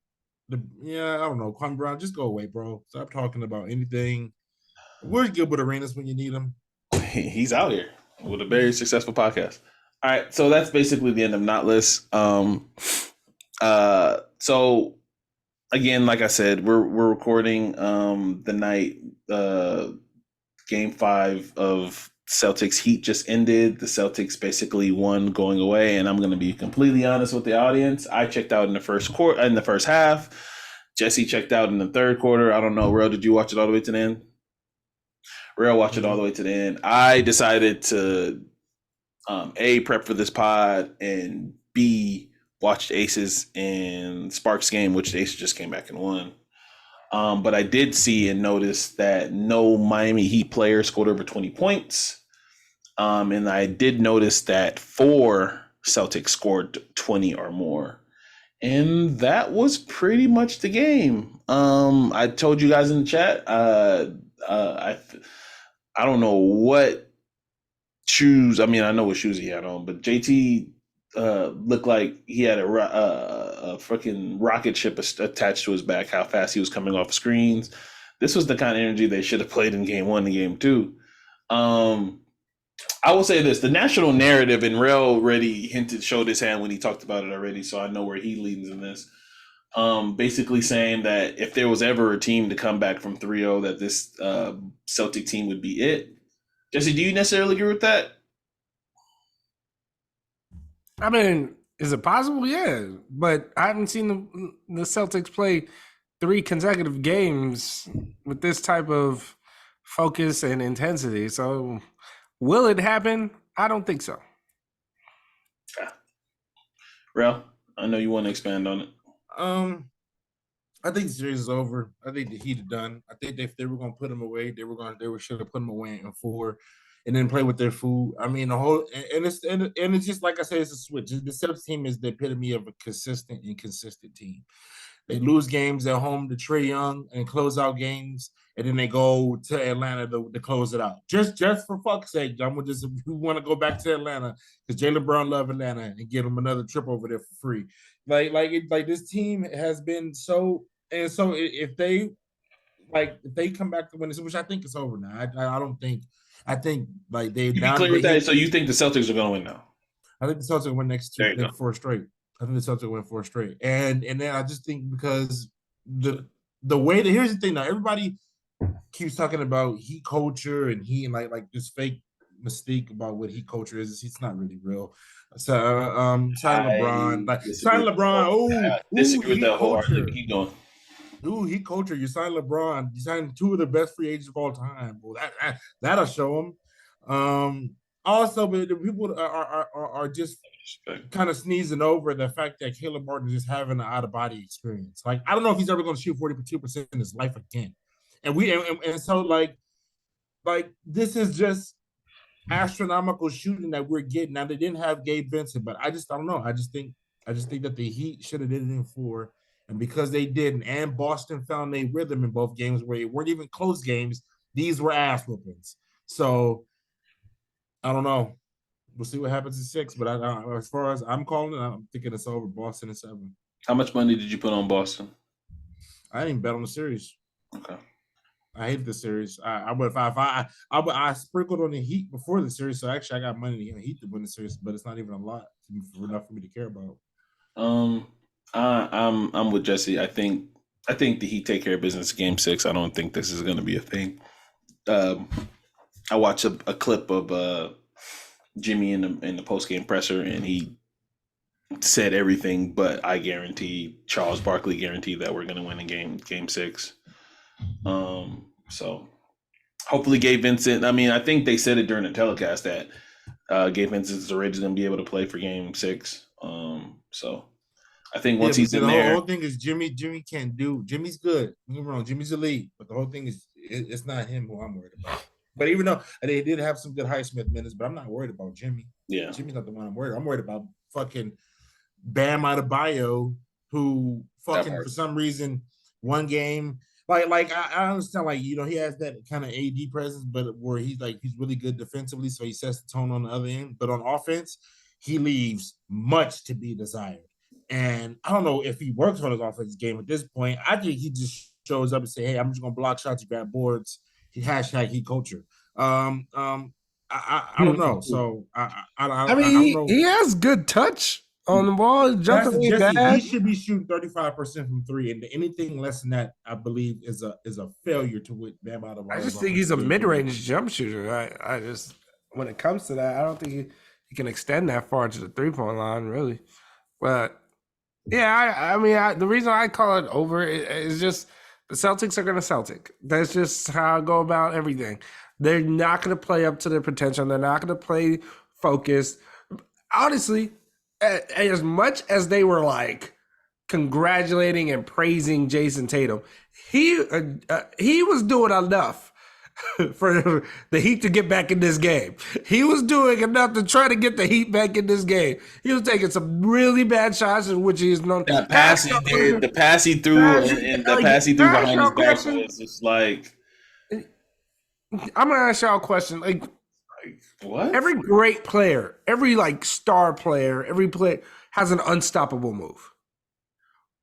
Speaker 3: I don't know. Kwame Brown, just go away, bro. Stop talking about anything. Where's Gilbert Arenas when you need him?
Speaker 1: He's out here with a very successful podcast. All right, so that's basically the end of Knotless. So again, like I said, we're recording the night game 5 of Celtics Heat just ended. The Celtics basically won going away, and I'm going to be completely honest with the audience. I checked out in the first half. Jesse checked out in the third quarter. I don't know, Rell, did you watch it all the way to the end? Rell watched it all the way to the end. I decided to A, prep for this pod, and B, watched Aces and Sparks game, which the Aces just came back and won. But I did see and notice that no Miami Heat player scored over 20 points. And I did notice that 4 Celtics scored 20 or more. And that was pretty much the game. I told you guys in the chat, I don't know what shoes. I mean, I know what shoes he had on, but JT looked like he had a freaking rocket ship attached to his back, how fast he was coming off screens. This was the kind of energy they should have played in game 1 and game 2. I will say this, the national narrative, and Rell already showed his hand when he talked about it already, so I know where he leans in this. Basically saying that if there was ever a team to come back from 3-0, that this Celtic team would be it. Jesse, do you necessarily agree with that?
Speaker 2: I mean, is it possible? Yeah, but I haven't seen the Celtics play 3 consecutive games with this type of focus and intensity. So, will it happen? I don't think so.
Speaker 1: Yeah. Rell, I know you want to expand on it.
Speaker 3: I think the series is over. I think the Heat are done. I think if they were going to put them away, they should have put them away in 4. And then play with their food. I mean, it's just like I said, it's a switch. The Celtics team is the epitome of a consistent, inconsistent team. They lose games at home to Trae Young and close out games, and then they go to Atlanta to close it out. Just for fuck's sake, we want to go back to Atlanta because Jaylen Brown love Atlanta and get them another trip over there for free. Like this team has been so, and so if they like if they come back to win this, which I think it's over now. I don't think. I think like they
Speaker 1: You be
Speaker 3: now
Speaker 1: clear
Speaker 3: they
Speaker 1: with that.
Speaker 3: hit.
Speaker 1: So you think the Celtics are going to win now?
Speaker 3: I think the Celtics will win
Speaker 1: There you go.
Speaker 3: 4 straight. I think the Celtics will win 4 straight, and then I just think because the way that here's the thing now, everybody keeps talking about heat culture and like this fake mystique about what heat culture is. It's not really real. So sign LeBron,
Speaker 1: I
Speaker 3: like
Speaker 1: disagree
Speaker 3: sign
Speaker 1: with
Speaker 3: LeBron.
Speaker 1: I disagree with
Speaker 3: Heat
Speaker 1: that wholeheartedly.
Speaker 3: culture.
Speaker 1: Keep going.
Speaker 3: Ooh, heat culture. You signed LeBron. You signed 2 of the best free agents of all time. Well, that'll show them. Also, but the people are just kind of sneezing over the fact that Caleb Martin is just having an out of body experience. Like I don't know if he's ever going to shoot 42% in his life again. And so like this is just astronomical shooting that we're getting. Now they didn't have Gabe Vincent, but I don't know. I just think that the Heat should have did it in 4. And because they didn't, and Boston found a rhythm in both games where it weren't even close games, these were ass whoopings. So I don't know. We'll see what happens in 6. But as far as I'm calling it, I'm thinking it's over. Boston in 7.
Speaker 1: How much money did you put on Boston?
Speaker 3: I didn't even bet on the series.
Speaker 1: Okay.
Speaker 3: I hate the series. I sprinkled on the Heat before the series, so actually I got money on the Heat to win the series, but it's not even a lot enough for me to care about.
Speaker 1: I'm with Jesse. I think the Heat take care of business game 6. I don't think this is going to be a thing. I watched a clip of Jimmy in the post game presser, and he said everything, but I guarantee Charles Barkley guaranteed that we're going to win in game 6. So hopefully Gabe Vincent. I mean, I think they said it during the telecast that Gabe Vincent is already going to be able to play for game 6. So I think once he's in there,
Speaker 3: the whole thing is Jimmy can't do. Jimmy's good. Don't get me wrong. Jimmy's elite, but the whole thing is it's not him who I'm worried about. But even though they did have some good Highsmith minutes, but I'm not worried about Jimmy.
Speaker 1: Yeah,
Speaker 3: Jimmy's not the one I'm worried. I'm worried about fucking Bam Adebayo, who fucking for some reason one game. Like I understand, like he has that kind of AD presence, but where he's really good defensively, so he sets the tone on the other end. But on offense, he leaves much to be desired. And I don't know if he works on his offensive game at this point. I think he just shows up and say, "Hey, I'm just gonna block shots, grab boards." Hashtag heat culture. I don't know. So I
Speaker 2: mean,
Speaker 3: don't know.
Speaker 2: he has good touch on the ball. Jumping ain't bad.
Speaker 3: He should be shooting 35% from 3, and anything less than that, I believe, is a failure to what Bam Adebayo.
Speaker 2: I just think he's a mid-range jump shooter. I just when it comes to that, I don't think he can extend that far to the 3-point line, really. But yeah, I mean, the reason I call it over is just the Celtics are going to Celtic. That's just how I go about everything. They're not going to play up to their potential. They're not going to play focused. Honestly, as much as they were like congratulating and praising Jason Tatum, he was doing enough for the Heat to get back in this game. He was doing enough to try to get the Heat back in this game. He was taking some really bad shots, in which he is known.
Speaker 1: That pass he did, the pass he threw, and the pass he threw behind his back was just like.
Speaker 2: I'm gonna ask y'all a question. Like
Speaker 1: what?
Speaker 2: Every great player, every star player, every player has an unstoppable move.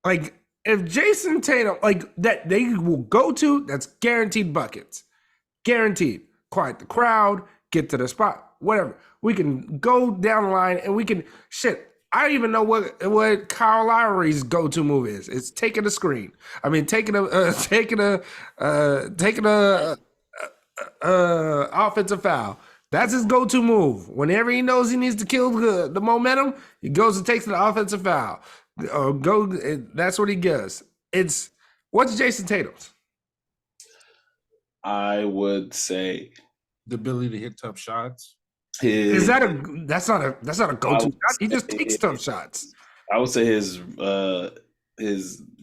Speaker 2: Like if Jason Tatum, that they will go to, that's guaranteed buckets. Guaranteed. Quiet the crowd, get to the spot, whatever. We can go down the line and we can I don't even know what Kyle Lowry's go-to move is. It's taking a screen. I mean, taking a offensive foul. That's his go-to move. Whenever he knows he needs to kill the momentum, he goes and takes the offensive foul. That's what he does. What's Jason Tatum's?
Speaker 1: I would say
Speaker 3: the ability to hit tough shots.
Speaker 2: That's not a go-to shot. He just takes tough shots.
Speaker 1: I would say his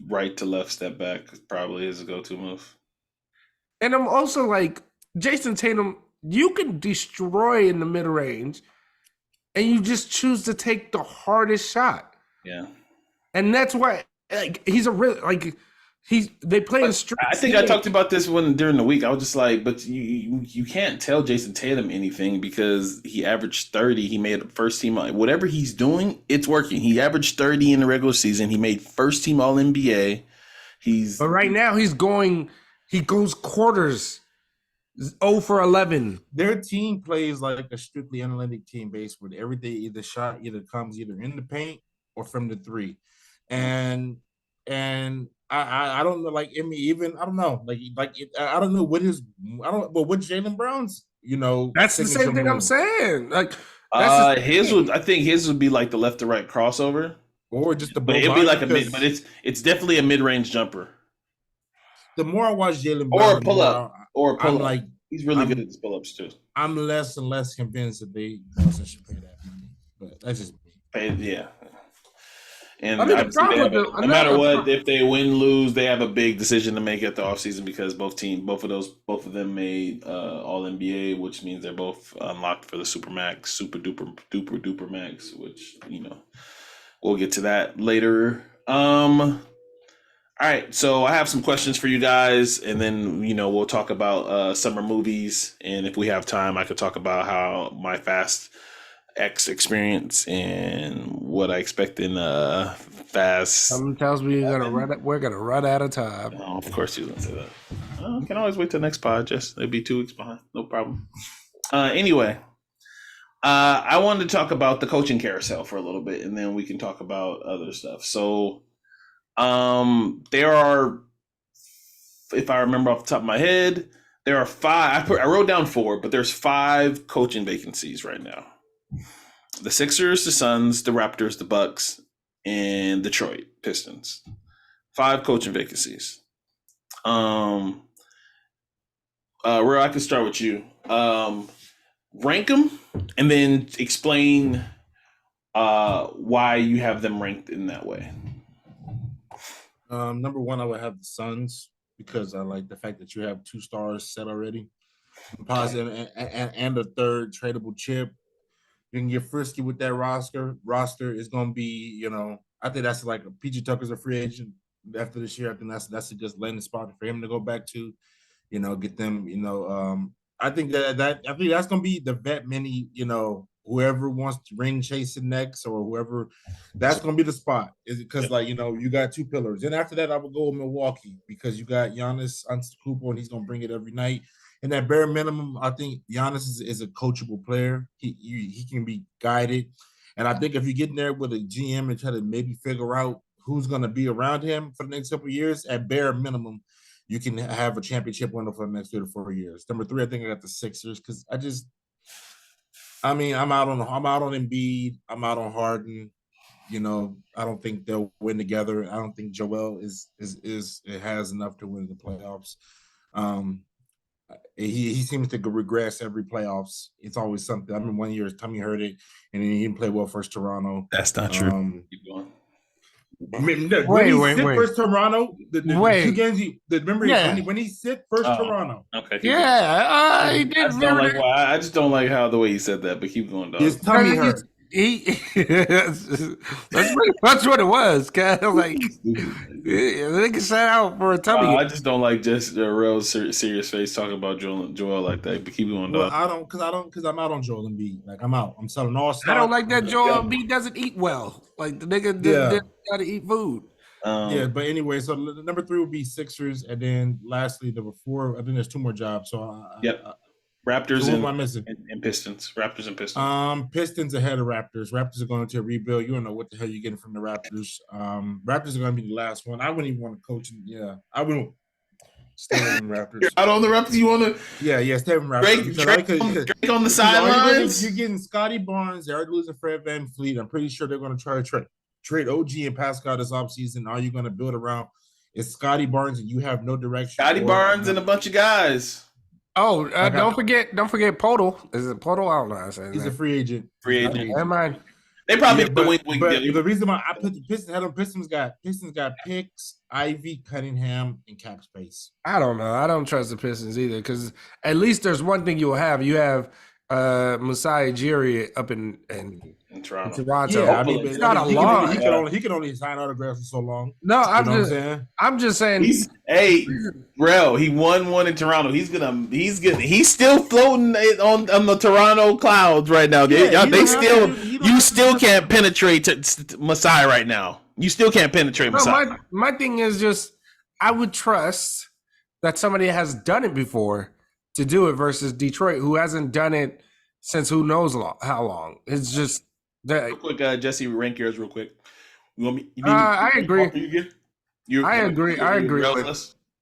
Speaker 1: right to left step back is probably his go-to move.
Speaker 2: And I'm also Jason Tatum, you can destroy in the mid-range and you just choose to take the hardest shot.
Speaker 1: Yeah.
Speaker 2: And that's why he's a real they play in street.
Speaker 1: I think I talked about this during the week. I was just like, but you can't tell Jason Tatum anything because he averaged 30. He made first team. Whatever he's doing, it's working. He averaged 30 in the regular season. He made first team All NBA.
Speaker 2: But right now he's going He goes quarters 0 for 11.
Speaker 3: Their team plays like a strictly analytic team based with everything either comes either in the paint or from the three. And I don't know, like, I mean, even I don't know, I don't know what what Jaylen Brown's,
Speaker 2: That's the same thing I'm saying. Like that's
Speaker 1: I think his would be like the left to right crossover.
Speaker 3: Or just the
Speaker 1: But it'd be like a mid, but it's definitely a mid range jumper.
Speaker 3: The more I watch Jaylen
Speaker 1: Or
Speaker 3: Brown,
Speaker 1: pull up.
Speaker 3: I'm like,
Speaker 1: he's really good at his pull ups too.
Speaker 3: I'm less and less convinced that Boston should pay that money. But that's just me.
Speaker 1: Yeah. And
Speaker 2: I mean,
Speaker 1: no matter what, if they win, lose, they have a big decision to make at the offseason because both of them made All NBA, which means they're both unlocked for the super duper max, which we'll get to that later. All right, so I have some questions for you guys, and then we'll talk about summer movies, and if we have time, I could talk about how my Fast X experience and what I expect in Fast.
Speaker 2: Something tells me we're gonna run out of time.
Speaker 1: Oh, of course you're gonna say that. I can always wait till next pod. Just it'd be 2 weeks behind, no problem. Anyway, I wanted to talk about the coaching carousel for a little bit, and then we can talk about other stuff. So, there are, if I remember off the top of my head, there are 5. I wrote down 4, but there's 5 coaching vacancies right now. The Sixers, the Suns, the Raptors, the Bucks, and Detroit Pistons. 5 coaching vacancies. Rell, I can start with you. Rank them and then explain why you have them ranked in that way.
Speaker 3: Number 1, I would have the Suns because I like the fact that you have 2 stars set already, positive and a third tradable chip. You can get frisky with that roster. Roster is going to be, I think that's like PG Tucker's a free agent after this year. I think that's a good landing spot for him to go back to, get them, I think that's going to be the vet mini, whoever wants to ring chasing next or whoever, that's going to be the spot. Is it because you got 2 pillars. And after that, I would go with Milwaukee because you got Giannis Antetokounmpo and he's going to bring it every night. And that bare minimum, I think Giannis is a coachable player. He can be guided. And I think if you get in there with a GM and try to maybe figure out who's going to be around him for the next couple of years, at bare minimum, you can have a championship window for the next 3 to 4 years. Number 3, I think I got the Sixers because I'm out on Embiid. I'm out on Harden. I don't think they'll win together. I don't think Joel has enough to win the playoffs. He seems to regress every playoffs. It's always something. I mean, one year Tommy hurt it, and then he didn't play well versus Toronto.
Speaker 1: That's not true. Keep going.
Speaker 3: Wait. First Toronto. The 2 games. When he sit first Toronto.
Speaker 1: Okay.
Speaker 2: Yeah, he did.
Speaker 1: I just don't like how the way he said that. But keep going, dog.
Speaker 3: His tummy hurt.
Speaker 2: That's what it was. Like, they can shout out for a tummy.
Speaker 1: I just don't like just a real serious face talking about Joel like that. But keep going, dog.
Speaker 3: Because I'm out on Joel Embiid. Like I'm out. I'm selling all stuff.
Speaker 2: I don't like that Joel Embiid doesn't eat well. Like the nigga didn't got to eat food.
Speaker 3: But anyway, so number 3 would be Sixers, and then lastly number 4. I think there's 2 more jobs. So
Speaker 1: Raptors
Speaker 3: so am I missing?
Speaker 1: And Pistons. Raptors and Pistons.
Speaker 3: Pistons ahead of Raptors. Raptors are going to a rebuild. You don't know what the hell you're getting from the Raptors. Raptors are going to be the last one. I wouldn't even want to coach. I wouldn't stay in Raptors.
Speaker 1: You're out on the Raptors. You want to?
Speaker 3: Yeah, stay in Raptors.
Speaker 1: Drake on the sidelines.
Speaker 3: You're getting Scotty Barnes. They're losing Fred VanVleet. I'm pretty sure they're going to try to trade OG and Pascal this offseason. All you're going to build around is Scotty Barnes, and you have no direction.
Speaker 1: Scotty Barnes and a bunch of guys.
Speaker 2: Oh, don't forget Podol. Is it Podol? I don't know how to say it.
Speaker 3: He's a free agent.
Speaker 2: Never mind.
Speaker 1: They probably
Speaker 3: but the reason why I put the Pistons got picks, Ivy, Cunningham, and cap space.
Speaker 2: I don't know. I don't trust the Pistons either because at least there's one thing you'll have. You have Masai Ujiri up in Toronto.
Speaker 3: Yeah,
Speaker 2: it's not a long.
Speaker 3: He can only sign autographs for so long.
Speaker 2: No, I'm just saying.
Speaker 1: Rell, he won one in Toronto. He's still floating on the Toronto clouds right now. You still can't penetrate Masai right now. You still can't penetrate Masai.
Speaker 2: My thing is just I would trust that somebody has done it before to do it versus Detroit, who hasn't done it since who knows how long. It's just that
Speaker 1: Real quick, Jesse, rank yours real quick. You want me? You need
Speaker 2: I agree. I agree. I agree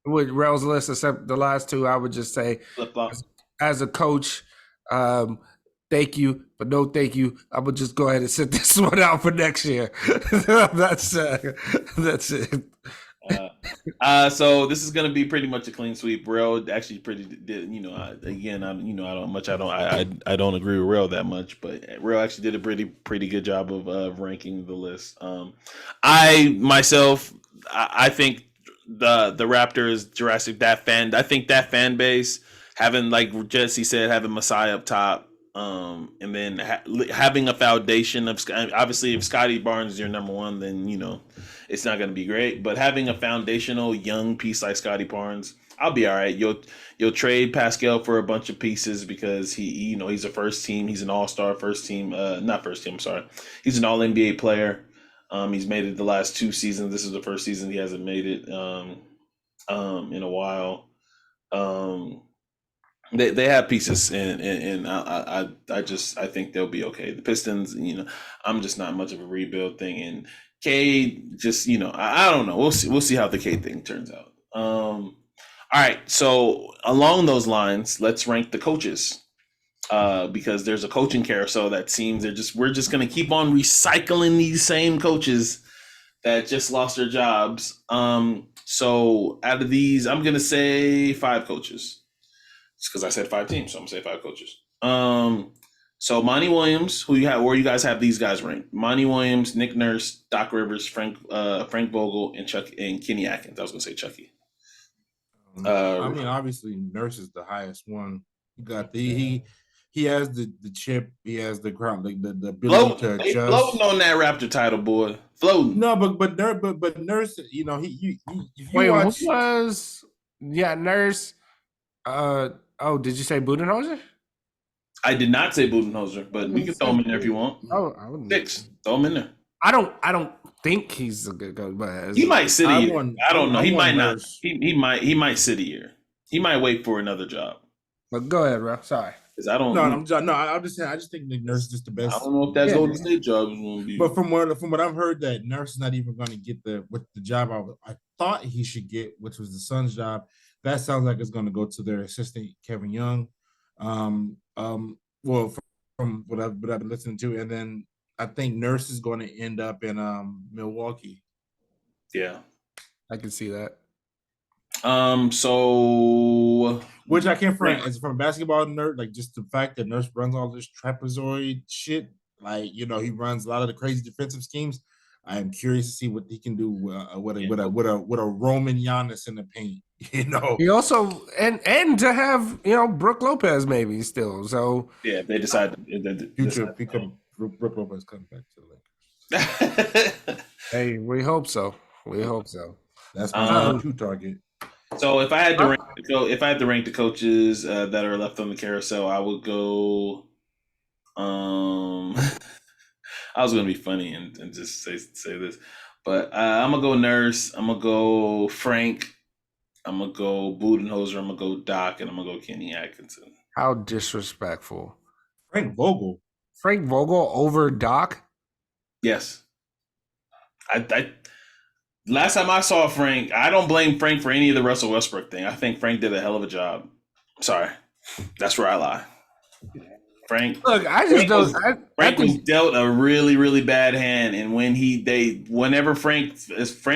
Speaker 2: with Rell's list, except the last two. I would just say,
Speaker 1: flip flop.
Speaker 2: as a coach, thank you, but no thank you. I would just go ahead and sit this one out for next year. That's it.
Speaker 1: So this is gonna be pretty much a clean sweep. Rell actually pretty did, I don't agree with Rell that much, but Rell actually did a pretty good job of ranking the list. I think the Raptors, Jurassic, I think that fan base, having, like Jesse said, having Messiah up top, and then having a foundation of, obviously if Scotty Barnes is your number one, then it's not going to be great. But having a foundational young piece like Scotty Barnes, I'll be all right. You'll trade Pascal for a bunch of pieces because he's a first team. He's an all-star first team. Not first team. I'm sorry. He's an all-NBA player. He's made it the last 2 seasons. This is the first season he hasn't made it in a while. They have pieces, and I think they'll be okay. The Pistons, I'm just not much of a rebuild thing, and Cade, just I don't know. We'll see how the Cade thing turns out. All right, so along those lines, let's rank the coaches. Because there's a coaching carousel that seems we're just gonna keep on recycling these same coaches that just lost their jobs. So out of these, I'm gonna say 5 coaches. It's because I said 5 teams, so I'm gonna say 5 coaches. So Monty Williams, where you guys have these guys ranked? Monty Williams, Nick Nurse, Doc Rivers, Frank Vogel, and Kenny Atkins. I was gonna say Chucky.
Speaker 3: Obviously Nurse is the highest one. You got he has the chip. He has the crowd, like the ability to adjust.
Speaker 1: Floating on that Raptor title, boy. Floating.
Speaker 3: No, but Nurse, he
Speaker 2: wait, watch, who was Nurse? Did you say Budenholzer?
Speaker 1: I did not say Budenholzer, but we can throw him in there if you want.
Speaker 2: I wouldn't.
Speaker 1: 6. Throw him in there.
Speaker 2: I don't think he's a good coach, but
Speaker 1: he might sit a year. I don't know. He might not. He might sit a year. He might wait for another job.
Speaker 2: But go ahead, bro. Sorry.
Speaker 1: I don't.
Speaker 3: I'm just saying. I just think Nick Nurse is just the best.
Speaker 1: I don't know if that's Golden State job is going to be.
Speaker 3: But from what I've heard, that Nurse is not even going to get the job I thought he should get, which was the Suns' job. That sounds like it's going to go to their assistant Kevin Young. Well, from what I've been listening to, and then I think Nurse is going to end up in Milwaukee.
Speaker 1: Yeah,
Speaker 2: I can see that.
Speaker 1: So
Speaker 3: which I can't front as from a basketball nerd, like just the fact that Nurse runs all this trapezoid shit, like he runs a lot of the crazy defensive schemes. I am curious to see what he can do with a Roman Giannis in the paint.
Speaker 2: He also and to have Brook Lopez maybe still. So
Speaker 1: yeah, they decide
Speaker 3: Brook Lopez comes back to the
Speaker 2: Lakers. Hey, we hope so.
Speaker 3: That's my 2 target.
Speaker 1: So if I had to rank the coaches that are left on the carousel, I would go. I was gonna be funny and just say this, but I'm gonna go Nurse. I'm gonna go Frank. I'm gonna go Budenholzer. I'm gonna go Doc, and I'm gonna go Kenny Atkinson.
Speaker 2: How disrespectful!
Speaker 3: Frank Vogel
Speaker 2: over Doc?
Speaker 1: Yes. I last time I saw Frank, I don't blame Frank for any of the Russell Westbrook thing. I think Frank did a hell of a job. Sorry, that's where I lie. Frank.
Speaker 2: Look, I just don't.
Speaker 1: Frank was dealt a really, really bad hand, and whenever Frank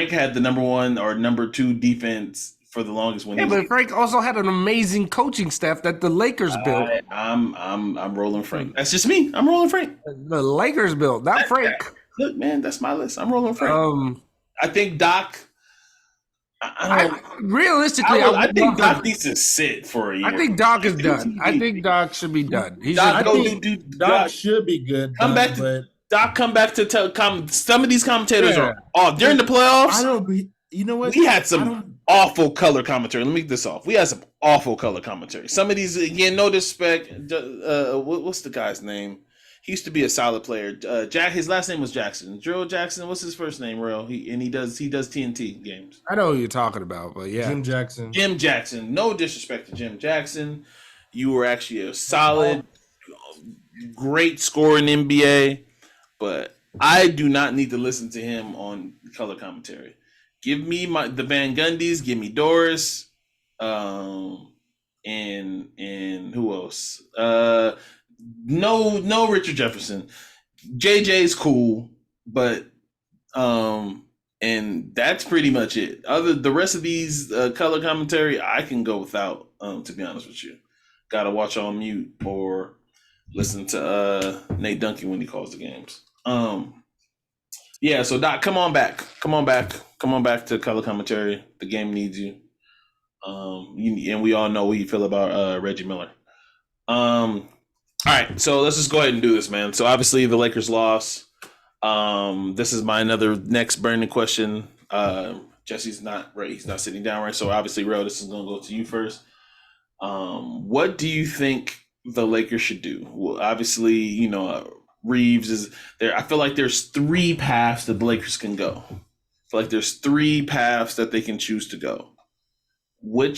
Speaker 1: had the number 1 or number 2 defense for the longest.
Speaker 2: But Frank also had an amazing coaching staff that the Lakers built.
Speaker 1: I'm rolling Frank. That's just me. I'm rolling Frank.
Speaker 2: The Lakers built, not Frank.
Speaker 1: Look, man, that's my list. I'm rolling Frank. I think Doc.
Speaker 2: Realistically,
Speaker 1: I think Doc needs to sit for a year.
Speaker 2: I think Doc is done. I think Doc should be done.
Speaker 3: Doc should be good.
Speaker 1: Come back to tell some of these commentators are off during the playoffs.
Speaker 3: You know what?
Speaker 1: We had some awful color commentary. Let me get this off. We had some awful color commentary. Some of these, again, no disrespect. What's the guy's name? He used to be a solid player. Jack. His last name was Jackson. Drill Jackson. What's his first name, Rell? He does TNT games.
Speaker 2: I know who you're talking about, but yeah,
Speaker 3: Jim Jackson.
Speaker 1: Jim Jackson. No disrespect to Jim Jackson. You were actually a solid, great scorer in NBA, but I do not need to listen to him on color commentary. Give me the Van Gundys. Give me Doris. And who else? No Richard Jefferson. JJ's cool, but and that's pretty much it. The rest of these color commentary, I can go without. To be honest with you, gotta watch on mute or listen to Nate Duncan when he calls the games. Yeah. So Doc, come on back to color commentary. The game needs you. And we all know what you feel about Reggie Miller. All right, so let's just go ahead and do this, man. So obviously the Lakers lost. This is my next burning question. Jesse's not right; he's not sitting down right. So obviously, Rell, this is going to go to you first. What do you think the Lakers should do? Well, obviously, Reeves is there. I feel like there's three paths that the Lakers can go. I feel like there's three paths that they can choose to go. What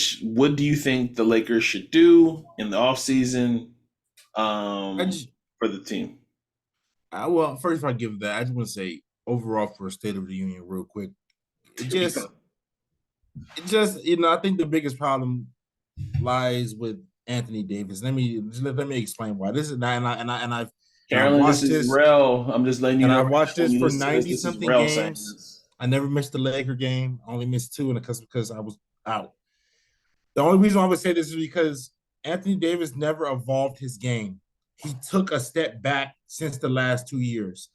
Speaker 1: do you think the Lakers should do in the offseason for the team?
Speaker 3: Well, first, if I give that, I just want to say overall for a State of the Union, real quick. I think the biggest problem lies with Anthony Davis. Let me explain why. This is
Speaker 1: Carolyn, this is Rell. I'm just letting you know.
Speaker 3: I watched this for 90-something games. I never missed a Laker game. I only missed two because I was out. The only reason I would say this is because Anthony Davis never evolved his game. He took a step back since the last 2 years.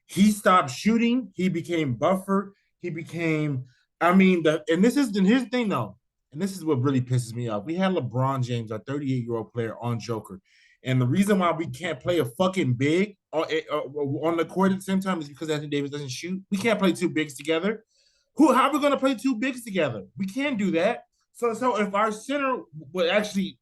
Speaker 3: He stopped shooting. He became buffer. He became, here's the thing though, and this is what really pisses me off. We had LeBron James, a 38-year-old player, on Joker. And the reason why we can't play a fucking big on the court at the same time is because Anthony Davis doesn't shoot. We can't play two bigs together. How are we going to play two bigs together? We can't do that. So if our center would actually,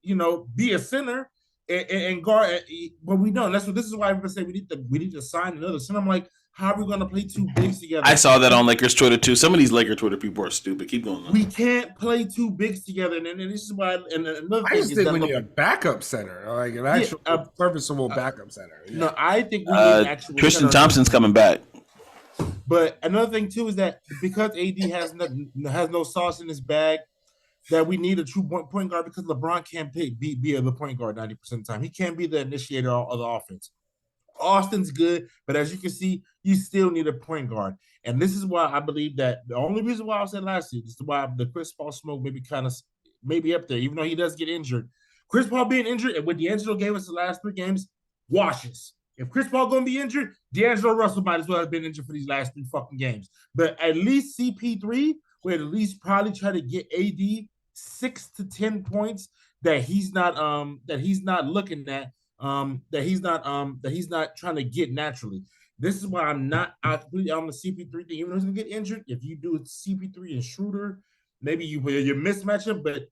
Speaker 3: be a center and guard, but we don't. This is why everybody say we need to sign another center. I'm like, how are we going to play two bigs together?
Speaker 1: I saw that on Lakers Twitter too. Some of these Laker Twitter people are stupid. Keep going on.
Speaker 3: We can't play two bigs together, and this is why. And another
Speaker 2: I
Speaker 3: thing
Speaker 2: just think we need a backup center, like an actual serviceable backup center. Yeah.
Speaker 3: No, I think we need an actual
Speaker 1: Tristan Thompson's coming back.
Speaker 3: But another thing too is that because AD has no sauce in his bag, that we need a true point guard because LeBron can't be the point guard 90% of the time. He can't be the initiator of the offense. Austin's good, but as you can see, you still need a point guard. And this is why I believe that the only reason why I said last year, this is why the Chris Paul smoke maybe up there, even though he does get injured. Chris Paul being injured, and what D'Angelo gave us the last 3 games, washes. If Chris Paul going to be injured, D'Angelo Russell might as well have been injured for these last 3 fucking games. But at least CP3 would at least probably try to get AD 6 to 10 points that he's not looking at, that he's not trying to get naturally. This is why I'm not completely on the CP3 thing. Even though he's gonna get injured, if you do CP3 and Schroeder, maybe you mismatch him. But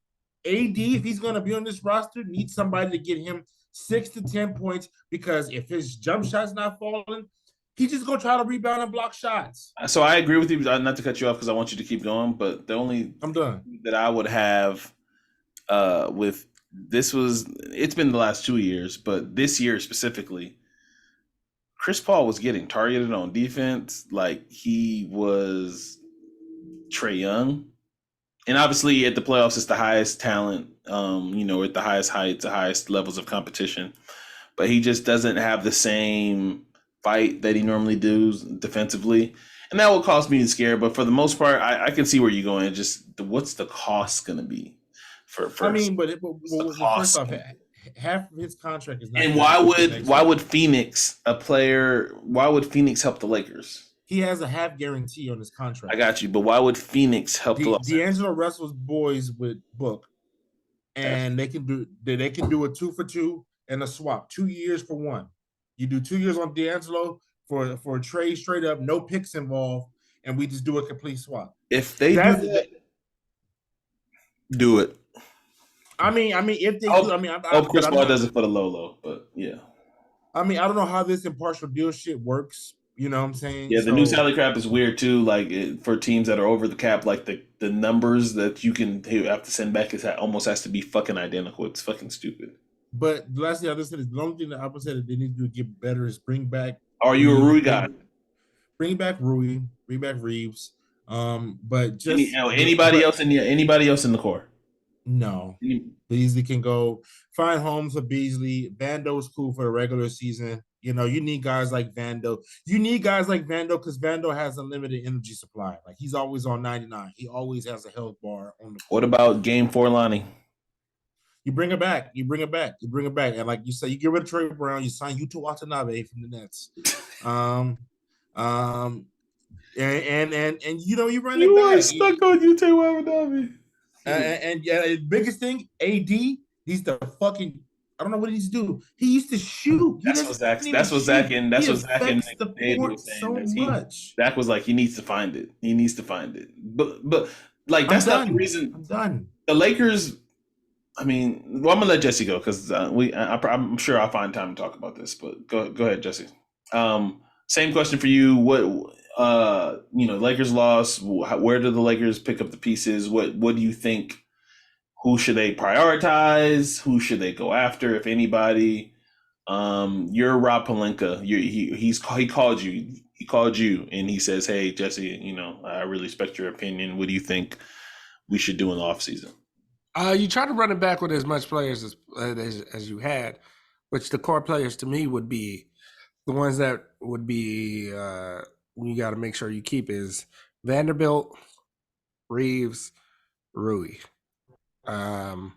Speaker 3: AD, if he's gonna be on this roster, needs somebody to get him 6 to 10 points, because if his jump shot's not falling, he's just gonna try to rebound and block shots.
Speaker 1: So I agree with you, not to cut you off because I want you to keep going. But the only
Speaker 3: I'm done
Speaker 1: that I would have with this it's been the last 2 years, but this year specifically, Chris Paul was getting targeted on defense like he was Trae Young. And obviously at the playoffs, it's the highest talent, at the highest heights, the highest levels of competition. But he just doesn't have the same fight that he normally does defensively. And that will cause me to scare. But for the most part, I can see where you're going. Just what's the cost going to be for first?
Speaker 3: But first off, half of his contract is not.
Speaker 1: And why would Phoenix help the Lakers?
Speaker 3: He has a half guarantee on his contract.
Speaker 1: I got you, but why would Phoenix help the Lakers?
Speaker 3: D'Angelo Russell's boys with book, and they can do a 2-for-2 and a swap, 2 years for one. You do 2 years on D'Angelo for a trade straight up, no picks involved, and we just do a complete swap.
Speaker 1: If they do it.
Speaker 3: If they
Speaker 1: do, Chris Paul does it for the low, but yeah.
Speaker 3: I mean, I don't know how this impartial deal shit works. You know what I'm saying?
Speaker 1: Yeah, the new
Speaker 3: So,
Speaker 1: salary cap is weird too. Like for teams that are over the cap, like the numbers that you have to send back almost has to be fucking identical. It's fucking stupid.
Speaker 3: but the last thing I just said is the only thing that I would say that they need to get better is bring back
Speaker 1: Are you a
Speaker 3: Reeves,
Speaker 1: Rui guy?
Speaker 3: bring back Rui, bring back Reeves. But just
Speaker 1: Anybody else in the core?
Speaker 3: no.
Speaker 1: Any-
Speaker 3: Beasley can go find homes for Beasley. Vando's cool for the regular season. You know, you need guys like Vando. You need guys like Vando because Vando has a limited energy supply. Like he's always on 99. He always has a health bar on the
Speaker 1: What
Speaker 3: court.
Speaker 1: about Game 4 Lonnie?
Speaker 3: You bring it back. You bring it back. You bring it back. And like you say, you get rid of Trey Brown. You sign Yuta Watanabe from the Nets. Um, um, and you know you run it back.
Speaker 1: are stuck on Yuta Watanabe.
Speaker 3: And yeah, the biggest thing, AD needs to fucking. I don't know what he needs to do. He used to shoot.
Speaker 1: That's what Zach and
Speaker 3: the
Speaker 1: David
Speaker 3: court
Speaker 1: was saying.
Speaker 3: so much.
Speaker 1: Zach was like, he needs to find it. He needs to find it. But like that's not the reason.
Speaker 3: I'm done.
Speaker 1: The Lakers. I mean, well, I'm gonna let Jesse go because I'm sure I'll find time to talk about this. But go ahead, Jesse. Same question for you. What Lakers lost. Where do the Lakers pick up the pieces? What do you think? Who should they prioritize? Who should they go after, if anybody? You're Rob Pelinka. He called you. He called you, and he says, "Hey, Jesse, I really respect your opinion. What do you think we should do in the offseason?"
Speaker 2: You try to run it back with as much players as you had, which the core players to me would be the ones that would be you got to make sure you keep is Vanderbilt, Reeves, Rui, and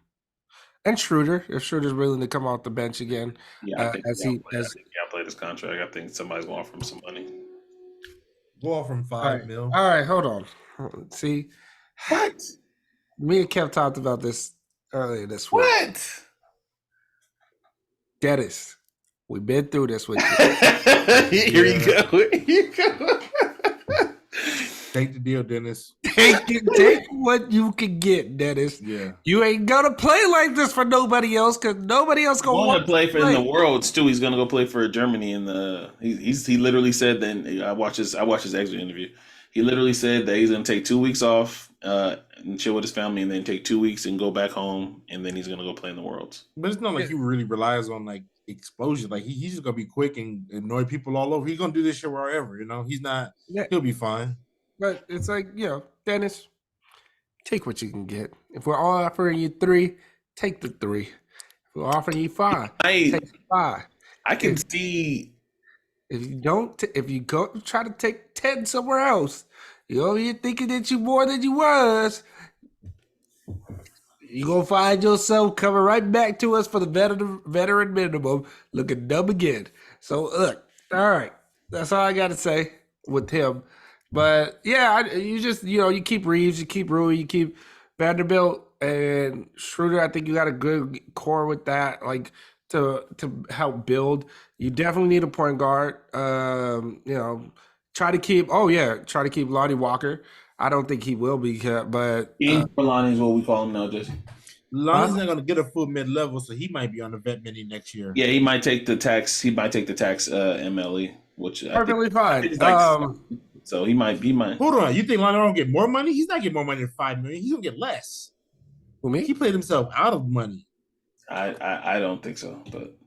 Speaker 2: Schroeder. If Schroeder's willing to come off the bench again,
Speaker 1: Yeah, I think I'll play this contract. I think somebody's going from some money.
Speaker 3: Go off from $5 million.
Speaker 2: All right, hold on. See
Speaker 1: what?
Speaker 2: Me and Kev talked about this earlier this week.
Speaker 1: What?
Speaker 2: Dennis, we've been through this with you.
Speaker 1: Here you go.
Speaker 3: Take the deal, Dennis.
Speaker 2: Take what you can get, Dennis.
Speaker 3: Yeah.
Speaker 2: You ain't gonna play like this for nobody else because nobody else gonna want to
Speaker 1: play for in the Worlds too. He's gonna go play for Germany in the. He literally said that I watched his exit interview. He literally said that he's gonna take 2 weeks off and chill with his family, and then take 2 weeks and go back home, and then he's gonna go play in the Worlds.
Speaker 3: But it's not like he really relies on like explosion. Like he's just gonna be quick and annoy people all over. He's gonna do this shit wherever. He's not. Yeah. He'll be fine.
Speaker 2: But it's like, Dennis, take what you can get. If we're all offering you 3, take the 3. If we're offering you 5, take the 5.
Speaker 1: I can see.
Speaker 2: If you go try to take 10 somewhere else, you're thinking that you more than you was, you're going to find yourself coming right back to us for the veteran minimum, looking dumb again. So, look, all right. That's all I got to say with him. But yeah, you just you keep Reeves, you keep Rui, you keep Vanderbilt and Schroeder. I think you got a good core with that, like to help build. You definitely need a point guard. Try to keep Lonnie Walker. I don't think he will be, but
Speaker 1: Lonnie is what we call him now, Jesse.
Speaker 3: Lonnie's not going to get a full mid-level, so he might be on the vet mini next year.
Speaker 1: Yeah, he might take the tax. MLE, which
Speaker 2: perfectly fine.
Speaker 1: So he might.
Speaker 3: Hold on, you think Lonnie don't get more money? He's not getting more money than $5 million. He's gonna get less.
Speaker 2: Who, me?
Speaker 3: He played himself out of money.
Speaker 1: I don't think so, but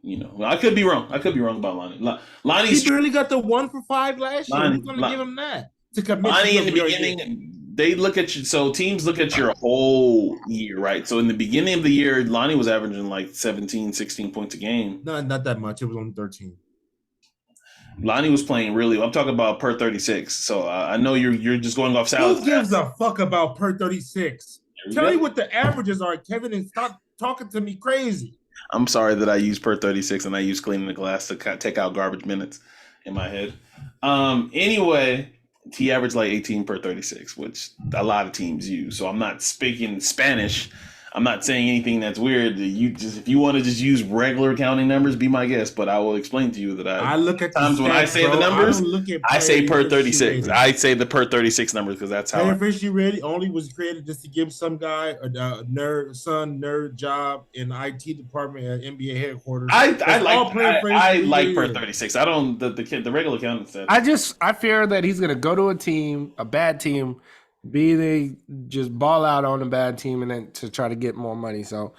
Speaker 1: I could be wrong. I could be wrong about Lonnie. Lonnie's
Speaker 3: he barely got the 1 for 5 last year. Who's gonna give him that? To commit
Speaker 1: Lonnie in the beginning, they look at you. So teams look at your whole year, right? So in the beginning of the year, Lonnie was averaging like 17, 16 points a game.
Speaker 3: No, not that much. It was only 13.
Speaker 1: Lonnie was playing really well. I'm talking about per 36. So I know you're just going off salary.
Speaker 3: Who gives a fuck about per 36? Tell me what the averages are, Kevin, and stop talking to me crazy.
Speaker 1: I'm sorry that I use per 36 and I use cleaning the glass to take out garbage minutes in my head. Anyway, he averaged like 18 per 36, which a lot of teams use. So I'm not speaking Spanish. I'm not saying anything that's weird. You just if you want to just use regular counting numbers, be my guest. But I will explain to you that
Speaker 3: I look at the
Speaker 1: times when I
Speaker 3: stats,
Speaker 1: say the
Speaker 3: bro.
Speaker 1: numbers,
Speaker 3: I don't look at
Speaker 1: I say per
Speaker 3: efficiency
Speaker 1: 36.
Speaker 3: rating.
Speaker 1: I say the per 36 numbers because that's how.
Speaker 3: Player efficiency rating only was created just to give some guy a nerd job in the IT department at NBA headquarters.
Speaker 1: I
Speaker 3: Efficiency
Speaker 1: like per
Speaker 3: rating is.
Speaker 1: 36. I don't the regular counting said.
Speaker 2: I fear that he's gonna go to a bad team, they just ball out on a bad team, and then to try to get more money. So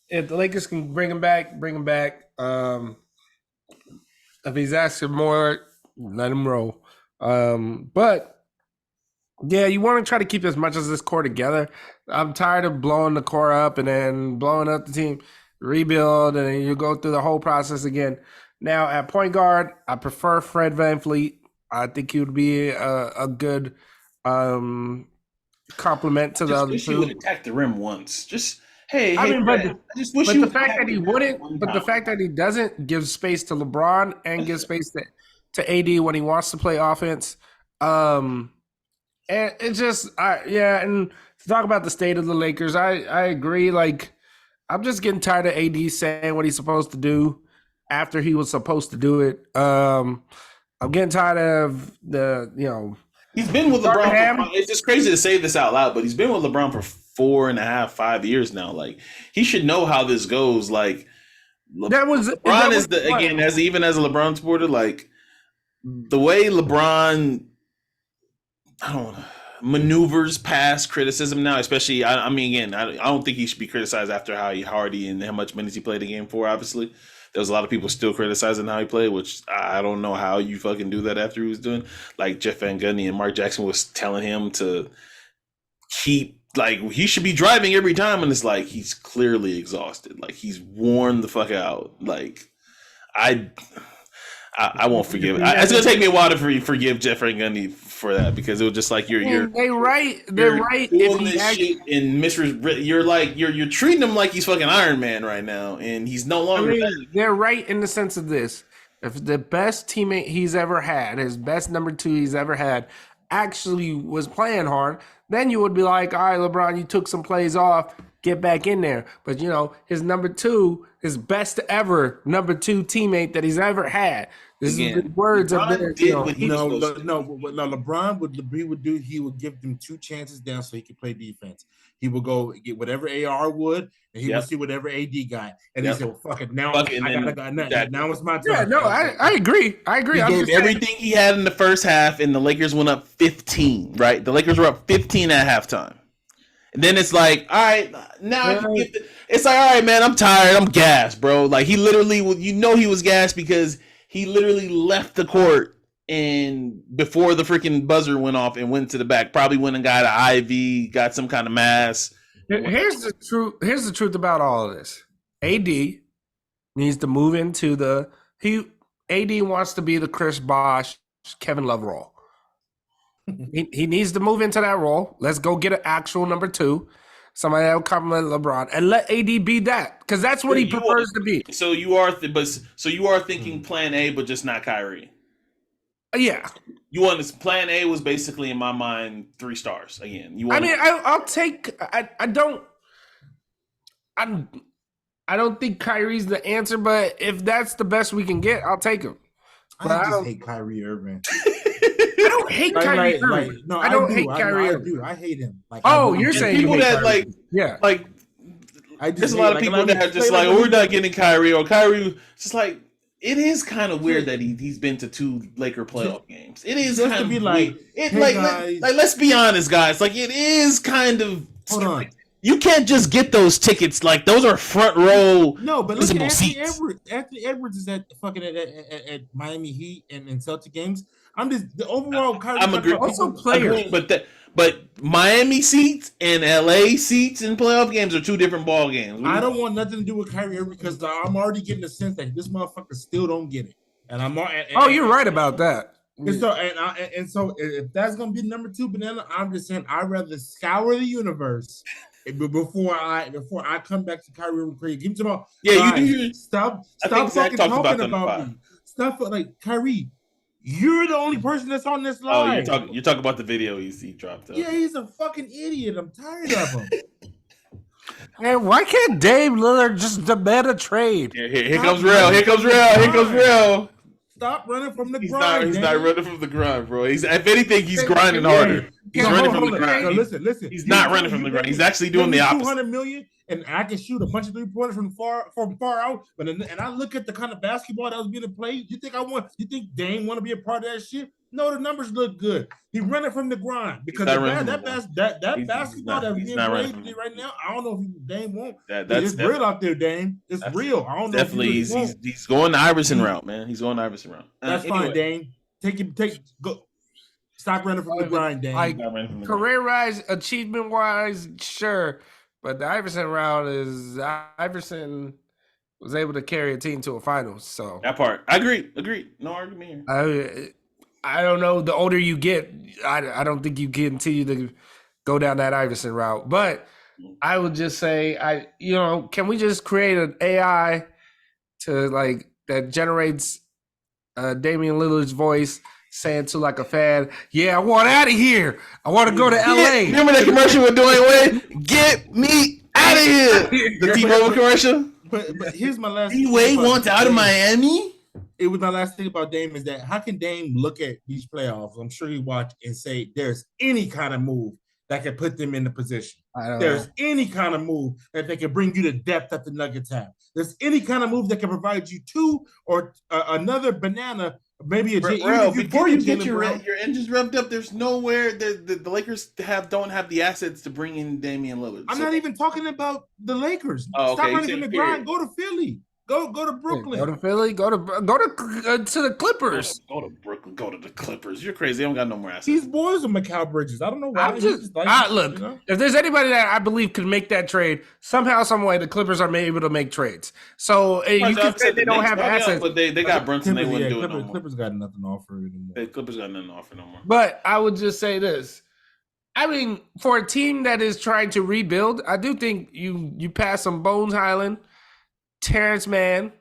Speaker 2: if the Lakers can bring him back, bring him back. If he's asking more, let him roll. But yeah, you want to try to keep as much as this core together. I'm tired of blowing the core up and then blowing up the team, rebuild, and then you go through the whole process again. Now at point guard, I prefer Fred VanVleet. I think he would be a good complement to the
Speaker 1: Just
Speaker 2: other
Speaker 1: wish he would
Speaker 2: two.
Speaker 1: attack the rim once. Just hey,
Speaker 2: I
Speaker 1: hey,
Speaker 2: mean,
Speaker 1: Brad, I just wish
Speaker 2: but
Speaker 1: you
Speaker 2: the
Speaker 1: would
Speaker 2: fact
Speaker 1: attack
Speaker 2: that he
Speaker 1: the rim
Speaker 2: wouldn't,
Speaker 1: one
Speaker 2: but the
Speaker 1: time.
Speaker 2: fact that he doesn't give space to LeBron and give space to AD when he wants to play offense, and it's just, and to talk about the state of the Lakers, I agree. Like, I'm just getting tired of AD saying what he's supposed to do after he was supposed to do it. I'm getting tired of
Speaker 1: He's been with
Speaker 2: Darvin
Speaker 1: LeBron.
Speaker 2: Ham.
Speaker 1: It's just crazy to say this out loud, but he's been with LeBron for 4.5, 5 years now. Like he should know how this goes. Like LeBron is the again as even as a LeBron supporter, like the way LeBron, I don't know, maneuvers past criticism now. Especially, I mean, again, I don't think he should be criticized after how hardy and how much minutes he played the game for. Obviously, there was a lot of people still criticizing how he played, which I don't know how you fucking do that after he was doing. Like Jeff Van Gundy and Mark Jackson was telling him to keep. Like he should be driving every time, and it's like he's clearly exhausted. Like he's worn the fuck out. Like I won't forgive. It's gonna take me a while to forgive Jeff Van Gundy for that because it was just like you're
Speaker 2: right.
Speaker 1: They're
Speaker 2: right.
Speaker 1: Doing this shit and you're treating him like he's fucking Iron Man right now, and he's no longer.
Speaker 2: They're right in the sense of this: if the best teammate he's ever had, his best number two he's ever had, actually was playing hard, then you would be like, all right, LeBron, you took some plays off, get back in there. But his number two, his best ever number two teammate that he's ever had. This
Speaker 1: Again,
Speaker 2: is the words of
Speaker 1: LeBron
Speaker 3: LeBron would give them 2 chances down so he could play defense. He would go get whatever AR would, and he would see whatever AD got, and he said, well, "Fuck it, now I gotta go. Now it's my turn."
Speaker 2: Yeah, no, I agree.
Speaker 1: He gave everything he had in the first half, and the Lakers went up 15. Right, the Lakers were up 15 at halftime, and then it's like, all right, now it's like, all right, man, I'm tired, I'm gassed, bro. Like he literally, he was gassed because he literally left the court and before the freaking buzzer went off and went to the back, probably went and got an IV, got some kind of mask.
Speaker 2: Here's the truth. Here's the truth about all of this. AD needs to move into AD wants to be the Chris Bosh, Kevin Love role. he needs to move into that role. Let's go get an actual number two. Somebody that will compliment LeBron and let AD be that because that's what he prefers to be.
Speaker 1: So you are thinking Plan A, but just not Kyrie.
Speaker 2: Yeah,
Speaker 1: you want this Plan A was basically in my mind 3 stars again.
Speaker 2: I'll take. I don't think Kyrie's the answer, but if that's the best we can get, I'll take him. But
Speaker 3: I just hate Kyrie Irving.
Speaker 2: I don't hate Kyrie Irving.
Speaker 3: No,
Speaker 2: I don't hate Kyrie
Speaker 3: Irving.
Speaker 2: I
Speaker 3: hate him. Like,
Speaker 2: you're saying
Speaker 1: people
Speaker 2: you hate
Speaker 1: that
Speaker 2: Kyrie.
Speaker 1: There's a lot of people that are just like, we're not getting Kyrie, or Kyrie. It's just like it is kind of weird that he's been to 2 Laker playoff games. It is kind of be like let's be honest, guys. Like it is kind of.
Speaker 3: Hold on.
Speaker 1: You can't just get those tickets. Like those are front row.
Speaker 3: No, but look at Anthony Edwards. Anthony Edwards is at Miami Heat and Celtic games. I'm just the overall.
Speaker 1: I'm agree. Also players, but Miami seats and LA seats in playoff games are 2 different ball games.
Speaker 3: I don't want nothing to do with Kyrie Irving because I'm already getting the sense that this motherfucker still don't get it. And I'm.
Speaker 2: You're right about that.
Speaker 3: And so if that's gonna be number 2 banana, I'm just saying I'd rather scour the universe before I come back to Kyrie Irving. Give me some more.
Speaker 1: Yeah, you do.
Speaker 3: Stop fucking talking about me. Stuff like Kyrie. You're the only person that's on this line.
Speaker 1: You're talking about the video he dropped.
Speaker 3: Yeah, he's a fucking idiot. I'm tired of him.
Speaker 2: Man, why can't Dame Lillard just demand a trade?
Speaker 1: Here comes Rell. Here comes Rell.
Speaker 3: Stop running from the
Speaker 1: He's
Speaker 3: grind.
Speaker 1: He's not running from the grind, bro. If anything, he's grinding harder. He's running from the grind.
Speaker 3: No, listen.
Speaker 1: He's not running from the grind. He's actually doing the opposite.
Speaker 3: 200 million, and I can shoot a bunch of 3-pointers from far out. But I look at the kind of basketball that was being played. You think Dame want to be a part of that shit? No, the numbers look good. He's running from the grind because that basketball that's being played right now. I don't know if Dame won't. It's real out there, Dame. It's real. I don't know.
Speaker 1: Definitely, he's going the Iverson route, man. He's going the Iverson route.
Speaker 3: That's fine, Dame. Go. Stop running from the grind, Dame.
Speaker 2: Like career-wise, achievement-wise, sure, but the Iverson route is Iverson was able to carry a team to a finals. So
Speaker 1: that part, I agree. No argument
Speaker 2: here. I don't know. The older you get, I don't think you continue to go down that Iverson route. But I would just say, can we just create an AI that generates Damian Lillard's voice saying to like a fan, "Yeah, I want out of here. I want to go to LA."
Speaker 1: Remember that commercial with Dwayne Wade? Get me out of here. The T-Mobile commercial.
Speaker 3: But here's my last.
Speaker 1: D-Wade wants out of Miami.
Speaker 3: It was my last thing about Dame is that how can Dame look at these playoffs? I'm sure he watched and say there's any kind of move that can put them in the position. There's any kind of move that they can bring you the depth that the Nuggets have. There's any kind of move that can provide you two or another banana, maybe a
Speaker 1: Bro, before you get your engines revved up, there's nowhere the Lakers don't have the assets to bring in Damian Lillard.
Speaker 3: I'm not even talking about the Lakers.
Speaker 1: Oh, okay.
Speaker 3: Stop running from the grind. Go to Philly. Go to Brooklyn.
Speaker 2: Go to Philly. Go to the Clippers.
Speaker 1: Go to Brooklyn. Go to the Clippers. You're crazy. I don't got no more assets.
Speaker 3: These boys are Mikal Bridges. I don't know why.
Speaker 2: Look, if there's anybody that I believe could make that trade, somehow, some way, the Clippers are able to make trades. So you can say they don't have assets,
Speaker 1: but they got Brunson. They wouldn't do it no more.
Speaker 3: Clippers got nothing to offer anymore.
Speaker 1: Clippers got nothing to offer no more.
Speaker 2: But I would just say this. I mean, for a team that is trying to rebuild, I do think you pass some Bones Highland, Terrence Mann,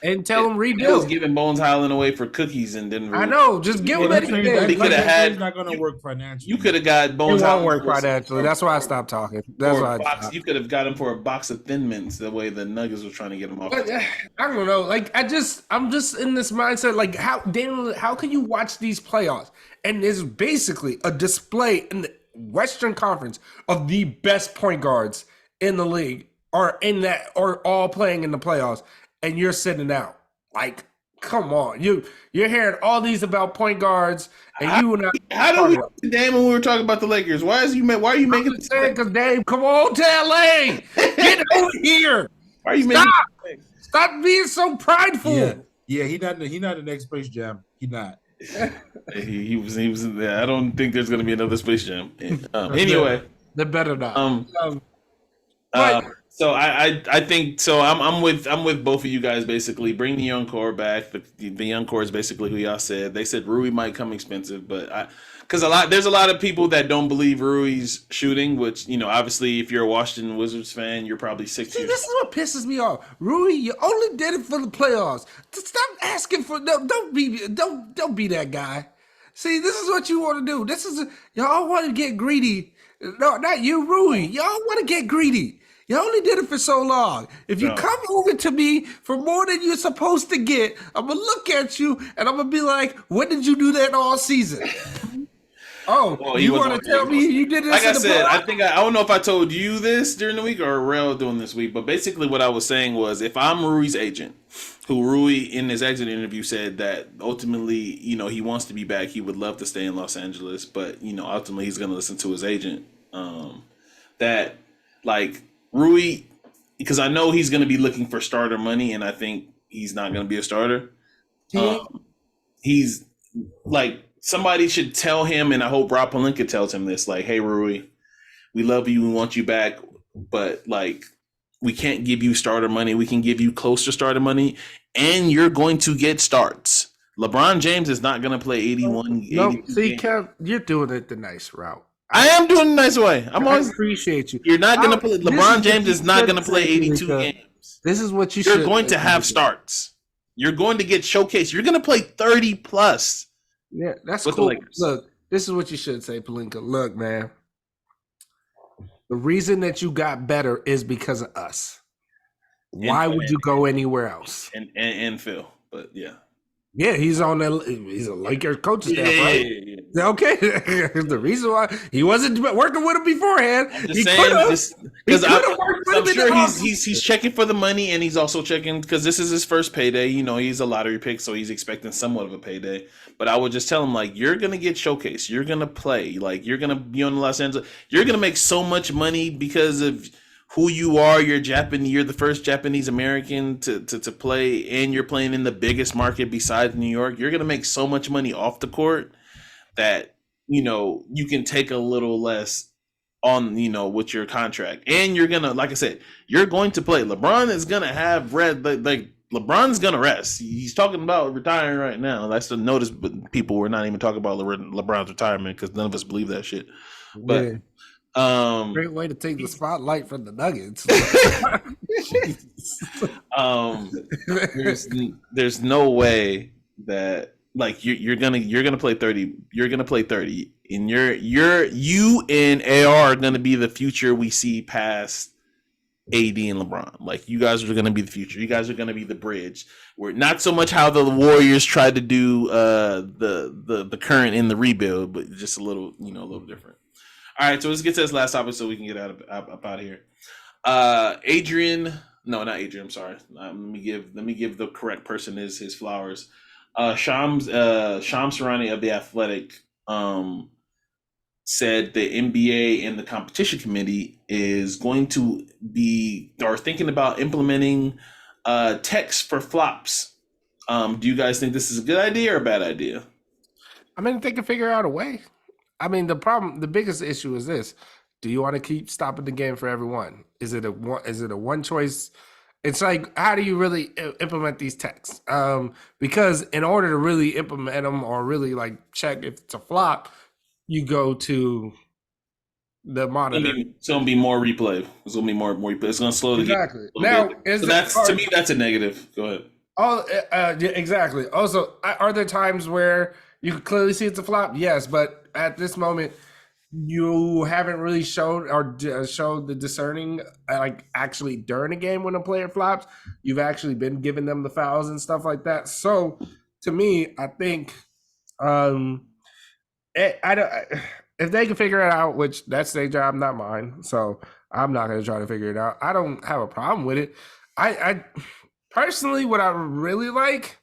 Speaker 2: and tell him rebuild.
Speaker 1: He was giving Bones Highland away for cookies and didn't.
Speaker 2: I know, just give him anything.
Speaker 1: He could have had.
Speaker 3: It's not going to work financially.
Speaker 1: You could have got Bones.
Speaker 2: It won't work financially. That's why I stopped talking. That's why
Speaker 1: you could have got him for a box of Thin Mints. The way the Nuggets were trying to get him off.
Speaker 2: But, I don't know. Like I'm just in this mindset. Like how can you watch these playoffs and it's basically a display in the Western Conference of the best point guards in the league. Or all playing in the playoffs, and you're sitting out. Like, come on, you're hearing all these about point guards, and you and
Speaker 1: how do we Dame when we were talking about the Lakers? Why are you making
Speaker 2: it? Because Dame, come on to LA, get over here.
Speaker 1: Why are you
Speaker 2: stop being so prideful?
Speaker 3: Yeah, he not the next Space Jam. He not.
Speaker 1: he was in there. I don't think there's gonna be another Space Jam. Anyway,
Speaker 2: they better not.
Speaker 1: So I think so. I'm with both of you guys. Basically, bring the young core back. The young core is basically who y'all said. They said Rui might come expensive, but there's a lot of people that don't believe Rui's shooting. Which obviously, if you're a Washington Wizards fan, you're probably 6 years.
Speaker 2: This is what pisses me off. Rui, you only did it for the playoffs. Stop asking for don't be that guy. See, this is what you want to do. Y'all want to get greedy. No, not you, Rui. Y'all want to get greedy. You only did it for so long. If you come over to me for more than you're supposed to get, I'm going to look at you and I'm going to be like, when did you do that all season? You want to tell me you did this?
Speaker 1: Like I said, I don't know if I told you this during the week or Rell doing this week, but basically what I was saying was if I'm Rui's agent, who Rui in his exit interview said that ultimately, he wants to be back. He would love to stay in Los Angeles, but, ultimately he's going to listen to his agent. Rui, because I know he's going to be looking for starter money, and I think he's not going to be a starter. He's like somebody should tell him, and I hope Rob Pelinka tells him this. Like, hey, Rui, we love you, we want you back, but we can't give you starter money. We can give you close to starter money, and you're going to get starts. LeBron James is not going to play 81.
Speaker 2: No, see, Kev, you're doing it the nice route.
Speaker 1: I am doing it a nice way. I
Speaker 2: appreciate you.
Speaker 1: You're not going to play. LeBron James is not going to play 82 games.
Speaker 2: This is what
Speaker 1: you're going to have starts. You're going to get showcased. You're going to play 30 plus.
Speaker 2: Yeah, that's cool. Look, this is what you should say, Pelinka. Look, man. The reason that you got better is because of us. Why would you go anywhere else?
Speaker 1: And Phil, but yeah.
Speaker 2: Yeah, he's a Lakers coach staff, right?
Speaker 1: Yeah.
Speaker 2: Okay, the reason why he wasn't working with him beforehand,
Speaker 1: I'm just saying because I'm sure he's checking for the money, and he's also checking because this is his first payday. You know, he's a lottery pick, so he's expecting somewhat of a payday. But I would just tell him, like, you're gonna get showcased, you're gonna play, like, you're gonna be on Los Angeles, you're gonna make so much money because of who you are. You're Japanese. You're the first Japanese American to play, and you're playing in the biggest market besides New York. You're gonna make so much money off the court that you can take a little less on with your contract, and you're gonna, like I said, you're going to play. LeBron is gonna have like LeBron's gonna rest. He's talking about retiring right now. That's the notice, but people were not even talking about LeBron's retirement because none of us believe that shit. But.
Speaker 2: Yeah. Great way to take the spotlight from the Nuggets.
Speaker 1: There's no way that, like, you're gonna play 30. You're gonna play 30, and you and AR are gonna be the future we see past AD and LeBron. Like, you guys are gonna be the future. You guys are gonna be the bridge. We're not so much how the Warriors tried to do the current in the rebuild, but just a little different. All right, so let's get to this last topic so we can get up out of here. Adrian, no, not Adrian. I'm sorry. Let me give the correct person his flowers. Shams Charania of The Athletic said the NBA and the competition committee is going to are thinking about implementing text for flops. Do you guys think this is a good idea or a bad idea?
Speaker 2: I mean, they can figure out a way. I mean, the biggest issue is this: do you want to keep stopping the game for everyone? Is it a one choice? It's like, how do you really implement these texts? Because in order to really implement them or really like check if it's a flop, you go to the monitor.
Speaker 1: It's gonna be more replay. It's gonna be more replay. It's gonna slow the
Speaker 2: game.
Speaker 1: Now, to me, that's a negative. Go ahead.
Speaker 2: Oh, yeah, exactly. Also, are there times where you can clearly see it's a flop? Yes, but at this moment, you haven't really showed the discerning, like, actually during a game when a player flops. You've actually been giving them the fouls and stuff like that. So, to me, I think, if they can figure it out, which that's their job, not mine. So I'm not going to try to figure it out. I don't have a problem with it. I personally, what I really like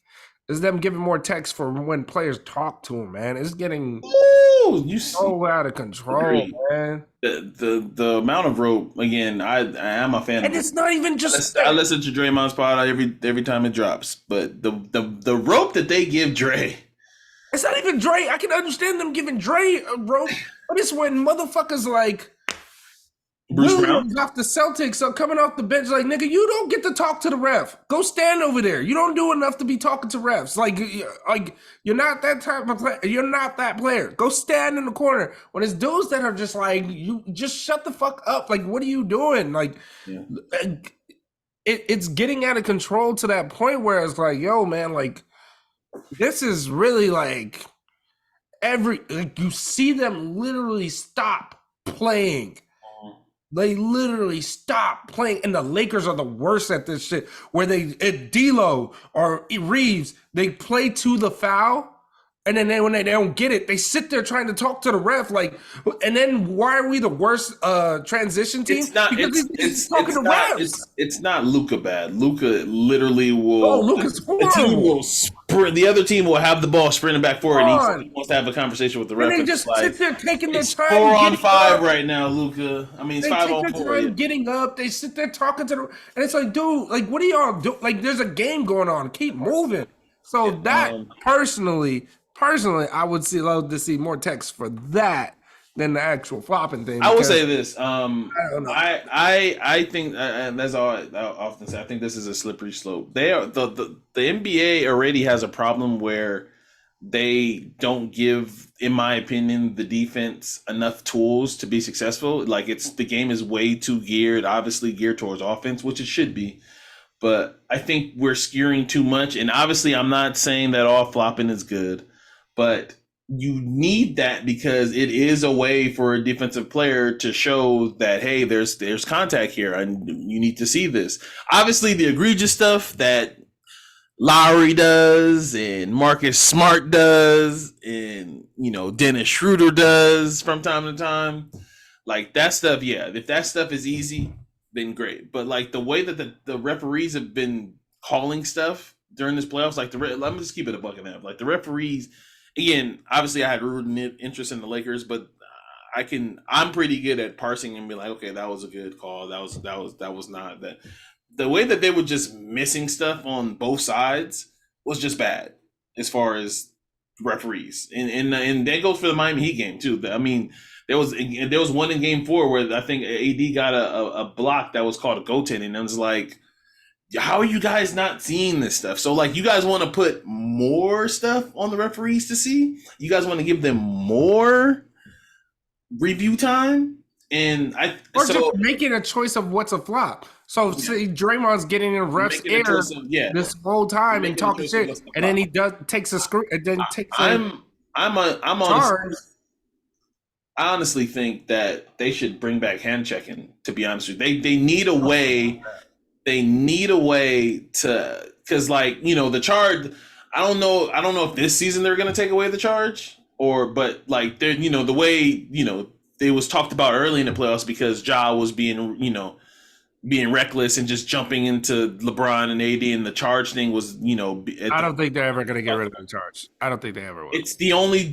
Speaker 2: is them giving more text for when players talk to them, man. It's getting so out of control, man.
Speaker 1: The amount of rope, again, I am a fan.
Speaker 2: And it's not even just
Speaker 1: I listen to Draymond's pod every time it drops, but the rope that they give Dre.
Speaker 2: It's not even Dre. I can understand them giving Dre a rope, but it's when motherfuckers like
Speaker 1: Bruce Brown
Speaker 2: off the Celtics are coming off the bench like, nigga, you don't get to talk to the ref. Go stand over there. You don't do enough to be talking to refs. Like you're not that type of player. You're not that player. Go stand in the corner. When it's dudes that are just like, you just shut the fuck up. Like, what are you doing? Like, it's getting out of control to that point where it's like, yo, man, like, this is really like you see them literally stop playing. They literally stop playing, and the Lakers are the worst at this shit. Where D'Lo or Reeves, they play to the foul, and then when they don't get it, they sit there trying to talk to the ref. Like, and then why are we the worst transition team?
Speaker 1: It's not Luka bad. Luka literally will.
Speaker 2: Oh, Luka's horrible.
Speaker 1: The other team will have the ball sprinting back forward, and he wants to have a conversation with the ref.
Speaker 2: And they just sit there taking their time.
Speaker 1: 4-on-5 right now, Luka. I mean, it's 5-on-4.
Speaker 2: Getting up, they sit there talking to the, and it's like, dude, like, what are y'all doing? Like, there's a game going on. Keep moving. So that personally, I would love to see more text for that than the actual flopping thing.
Speaker 1: I will say this. I think, and that's all I often say, I think this is a slippery slope. The NBA already has a problem where they don't give, in my opinion, the defense enough tools to be successful. Like, the game is way too obviously geared towards offense, which it should be. But I think we're skewing too much. And obviously, I'm not saying that all flopping is good, but you need that because it is a way for a defensive player to show that, hey, there's contact here and you need to see this. Obviously, the egregious stuff that Lowry does and Marcus Smart does and Dennis Schroeder does from time to time, like that stuff, yeah, if that stuff is easy, then great. But like the way that the referees have been calling stuff during this playoffs, like let me just keep it a buck and a half. Like the referees, again, obviously I had rooting interest in the Lakers, but I'm pretty good at parsing and be like, okay, that was a good call. That was not that. The way that they were just missing stuff on both sides was just bad as far as referees, and that goes for the Miami Heat game too. I mean, there was one in Game 4 where I think AD got a block that was called a goaltending, and I was like, how are you guys not seeing this stuff? So like, you guys want to put more stuff on the referees to see? You guys want to give them more review time? And
Speaker 2: just making a choice of what's a flop. So see, Draymond's getting in ref's ear this whole time and talking shit, and then he takes a screen and then takes.
Speaker 1: I honestly think that they should bring back hand checking. To be honest with you, they need a way. They need a way to, because like the charge. I don't know if this season they're going to take away the charge but like they're the way it was talked about early in the playoffs because Ja was being reckless and just jumping into LeBron and AD, and the charge thing was
Speaker 2: I don't think they're ever going to get rid of the charge. I don't think they ever will.
Speaker 1: It's the only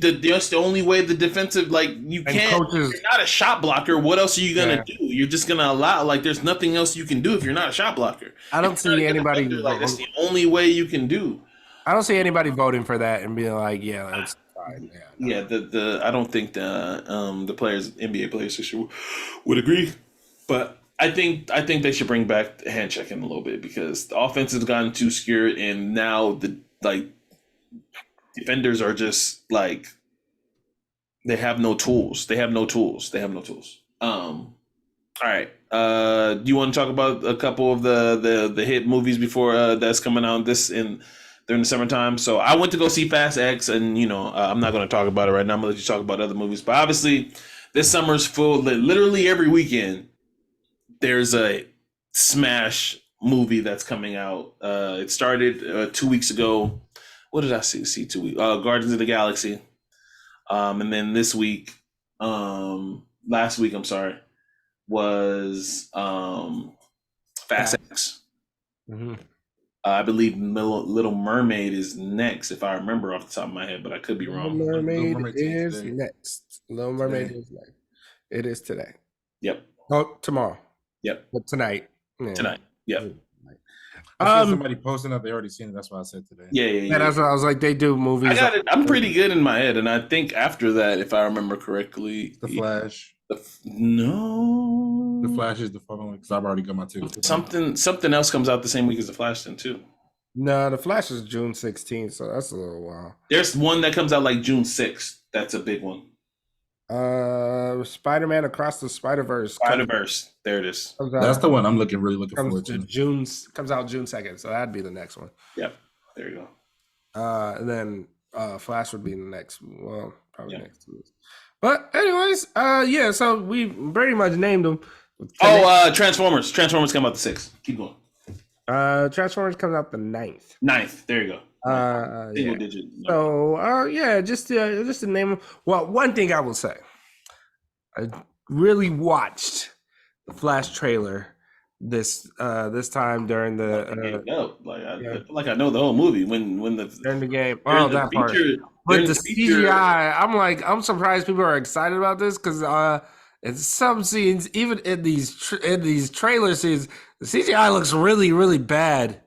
Speaker 1: way the defensive, like, you can't. You're not a shot blocker. What else are you gonna do? You're just gonna allow, like, there's nothing else you can do if you're not a shot blocker.
Speaker 2: I don't see anybody
Speaker 1: like that's the only way you can do.
Speaker 2: I don't see anybody voting for that and being like, yeah, that's fine.
Speaker 1: Yeah, the I don't think the players, NBA players, would agree, but I think they should bring back hand checking a little bit because the offense has gotten too scared, and now the defenders are just like they have no tools. All right. Do you want to talk about a couple of the hit movies before that's coming out during the summertime? So I went to go see Fast X, and I'm not going to talk about it right now. I'm going to let you talk about other movies. But obviously, this summer's full. Literally every weekend, there's a smash movie that's coming out. It started 2 weeks ago. What did I see 2 weeks? Guardians of the Galaxy. And then last week, I'm sorry, was Fast X.
Speaker 2: Mm-hmm.
Speaker 1: I believe Little Mermaid is next, if I remember off the top of my head, but I could be wrong.
Speaker 2: Little Mermaid is next. Little Mermaid is next. It is today.
Speaker 1: Yep.
Speaker 2: Oh, tomorrow.
Speaker 1: Yep.
Speaker 2: But tonight.
Speaker 1: Yeah. Tonight. Yep.
Speaker 3: I see somebody posting that they already seen it. That's why I said today.
Speaker 1: Yeah.
Speaker 2: That's what I was like. They do movies.
Speaker 1: I got it. I'm pretty good in my head, and I think after that, if I remember correctly,
Speaker 3: The Flash.
Speaker 1: No.
Speaker 3: The Flash is the following because I've already got my ticket.
Speaker 1: Something else comes out the same week as the Flash then too.
Speaker 2: No, the Flash is June 16th, so that's a little while.
Speaker 1: There's one that comes out like June 6th. That's a big one.
Speaker 2: Spider-Man Across the Spider-Verse.
Speaker 1: There it is.
Speaker 3: That's the one I'm really looking forward to.
Speaker 2: Comes out June 2nd, so that'd be the next one.
Speaker 1: Yep. There you go.
Speaker 2: And then Flash would be the next. Well, probably next 2 weeks. But anyways, so we pretty much named them.
Speaker 1: Transformers. Transformers come out the 6th. Keep going.
Speaker 2: Transformers comes out the 9th.
Speaker 1: 9th. There you go. Single digit.
Speaker 2: So just to name them. Well, one thing I will say, I really watched the Flash trailer this time during the
Speaker 1: I feel like I know the whole movie when
Speaker 2: during the game. Oh, that part. But the CGI, I'm surprised people are excited about this because in some scenes, even in these trailer scenes, the CGI looks really, really bad.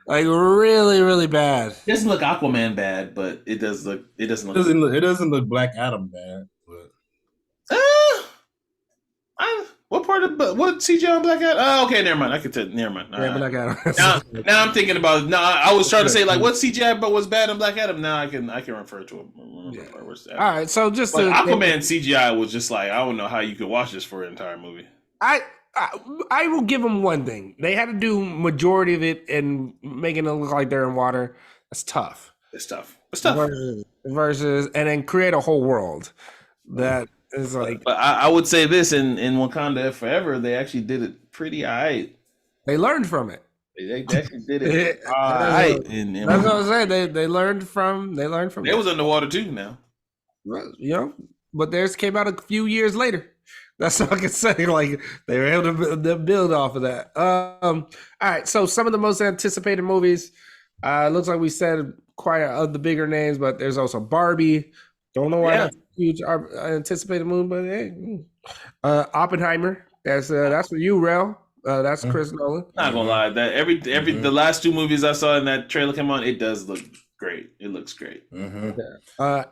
Speaker 2: Like really, really bad.
Speaker 1: It doesn't look Aquaman bad, but it doesn't look.
Speaker 3: It doesn't look Black Adam bad. But
Speaker 1: what CGI on Black Adam? Oh, okay, never mind. I could tell. Never mind.
Speaker 2: Black Adam.
Speaker 1: Now I'm thinking about. No, I was trying to say like what CGI, but was bad on Black Adam. Now I can refer to him.
Speaker 2: All right, so just
Speaker 1: Aquaman CGI was just like, I don't know how you could watch this for an entire movie.
Speaker 2: I will give them one thing. They had to do majority of it and making it look like they're in water. That's tough.
Speaker 1: It's tough. It's tough.
Speaker 2: Versus, and then create a whole world that is like
Speaker 1: But I would say this in Wakanda Forever, they actually did it pretty alright.
Speaker 2: they learned from it.
Speaker 1: They actually did it alright. In
Speaker 2: That's what I'm saying. They learned from
Speaker 1: They
Speaker 2: it.
Speaker 1: was underwater too now.
Speaker 2: You know, but theirs came out a few years later. That's all I can say. Like they were able to build off of that. All right. So some of the most anticipated movies. Looks like we said quite of the bigger names, but there's also Barbie. Don't know why that's a huge anticipated movie, but hey, Oppenheimer. That's for you, Rel. That's Chris Nolan.
Speaker 1: Not gonna lie, that every the last two movies I saw in that trailer come on, it does look great. It looks great.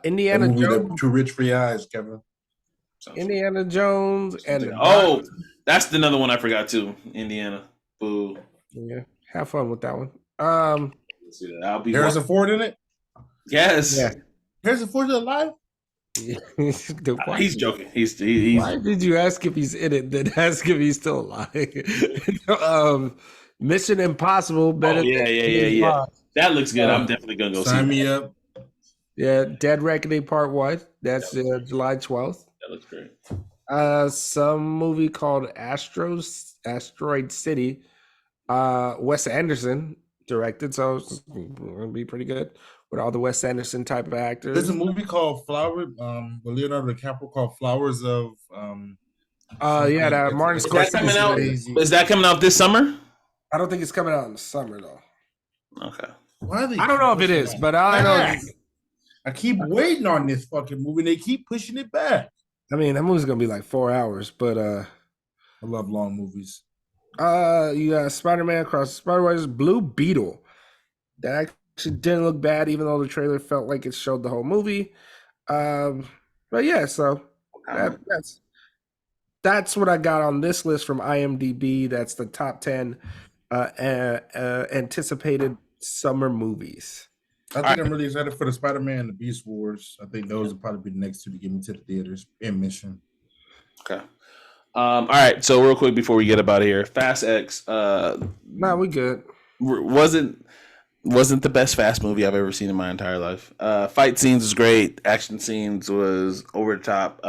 Speaker 2: Indiana Jones.
Speaker 3: Too rich for your eyes, Kevin.
Speaker 2: Indiana Jones and
Speaker 1: that's another one I forgot too. Indiana. Boo.
Speaker 2: Yeah, have fun with that one.
Speaker 3: I'll be Harrison Ford in it.
Speaker 1: Yes.
Speaker 2: Yeah.
Speaker 3: Harrison Ford is alive.
Speaker 1: He's joking. He's
Speaker 2: Why did you ask if he's in it? Then ask if he's still alive. Mission Impossible.
Speaker 1: Yeah. That looks good. I'm definitely gonna go
Speaker 3: sign
Speaker 1: see
Speaker 3: me
Speaker 1: that.
Speaker 3: up.
Speaker 2: Yeah, Dead Reckoning Part 1. That's July 12th.
Speaker 1: That looks great.
Speaker 2: Some movie called Asteroid City. Wes Anderson directed, so it's gonna be pretty good with all the Wes Anderson type of actors.
Speaker 3: There's a movie called Flowers, with Leonardo DiCaprio called Flowers of
Speaker 2: that Martin
Speaker 1: Scorsese. Is that coming out this summer?
Speaker 2: I don't think it's coming out in the summer though.
Speaker 1: Okay.
Speaker 2: I don't know if it is, but I know.
Speaker 3: I keep waiting on this fucking movie. And they keep pushing it back.
Speaker 2: I mean, that movie's gonna be like 4 hours, but
Speaker 3: I love long movies.
Speaker 2: You got Spider-Man Across the Spider-Verse, Blue Beetle. That actually didn't look bad, even though the trailer felt like it showed the whole movie. But yeah, so that's what I got on this list from IMDb. That's the top 10 anticipated summer movies.
Speaker 3: I think I'm really excited for the Spider-Man and the Beast Wars. I think those will probably be the next two to get me to the theaters in Mission.
Speaker 1: Okay. All right. So real quick before we get about here, Fast X.
Speaker 2: Nah, we good.
Speaker 1: Wasn't the best Fast movie I've ever seen in my entire life. Fight scenes was great. Action scenes was over the top.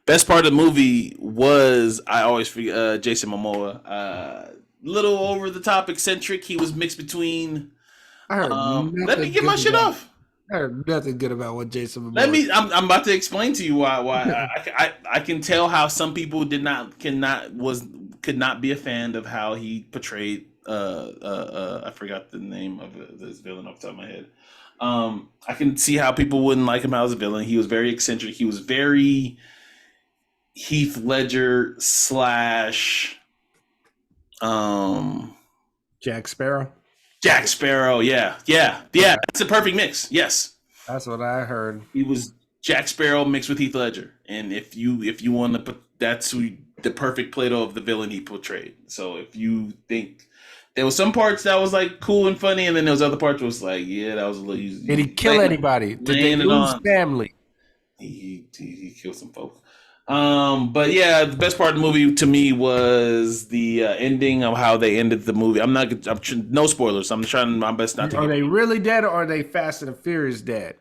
Speaker 1: Best part of the movie was I always forget Jason Momoa. Little over the top, eccentric. He was mixed between. Let me get my shit off.
Speaker 2: I heard nothing good about what Jason Momoa.
Speaker 1: I'm about to explain to you why I can tell how some people could not be a fan of how he portrayed. I forgot the name of this villain off the top of my head. I can see how people wouldn't like him as a villain. He was very eccentric. He was very Heath Ledger /
Speaker 2: Jack Sparrow.
Speaker 1: Jack Sparrow, yeah. That's a perfect mix. Yes,
Speaker 2: that's what I heard.
Speaker 1: He was Jack Sparrow mixed with Heath Ledger, and if you want to put that's the perfect Play-Doh of the villain he portrayed. So if you think there was some parts that was like cool and funny, and then there was other parts was like, yeah, that was a little.
Speaker 2: Did he kill anybody? Did they lose family?
Speaker 1: He killed some folks. But yeah, the best part of the movie to me was the ending of how they ended the movie. I'm no spoilers. I'm trying my best not to.
Speaker 2: Are they really dead, or are they Fast and Furious dead?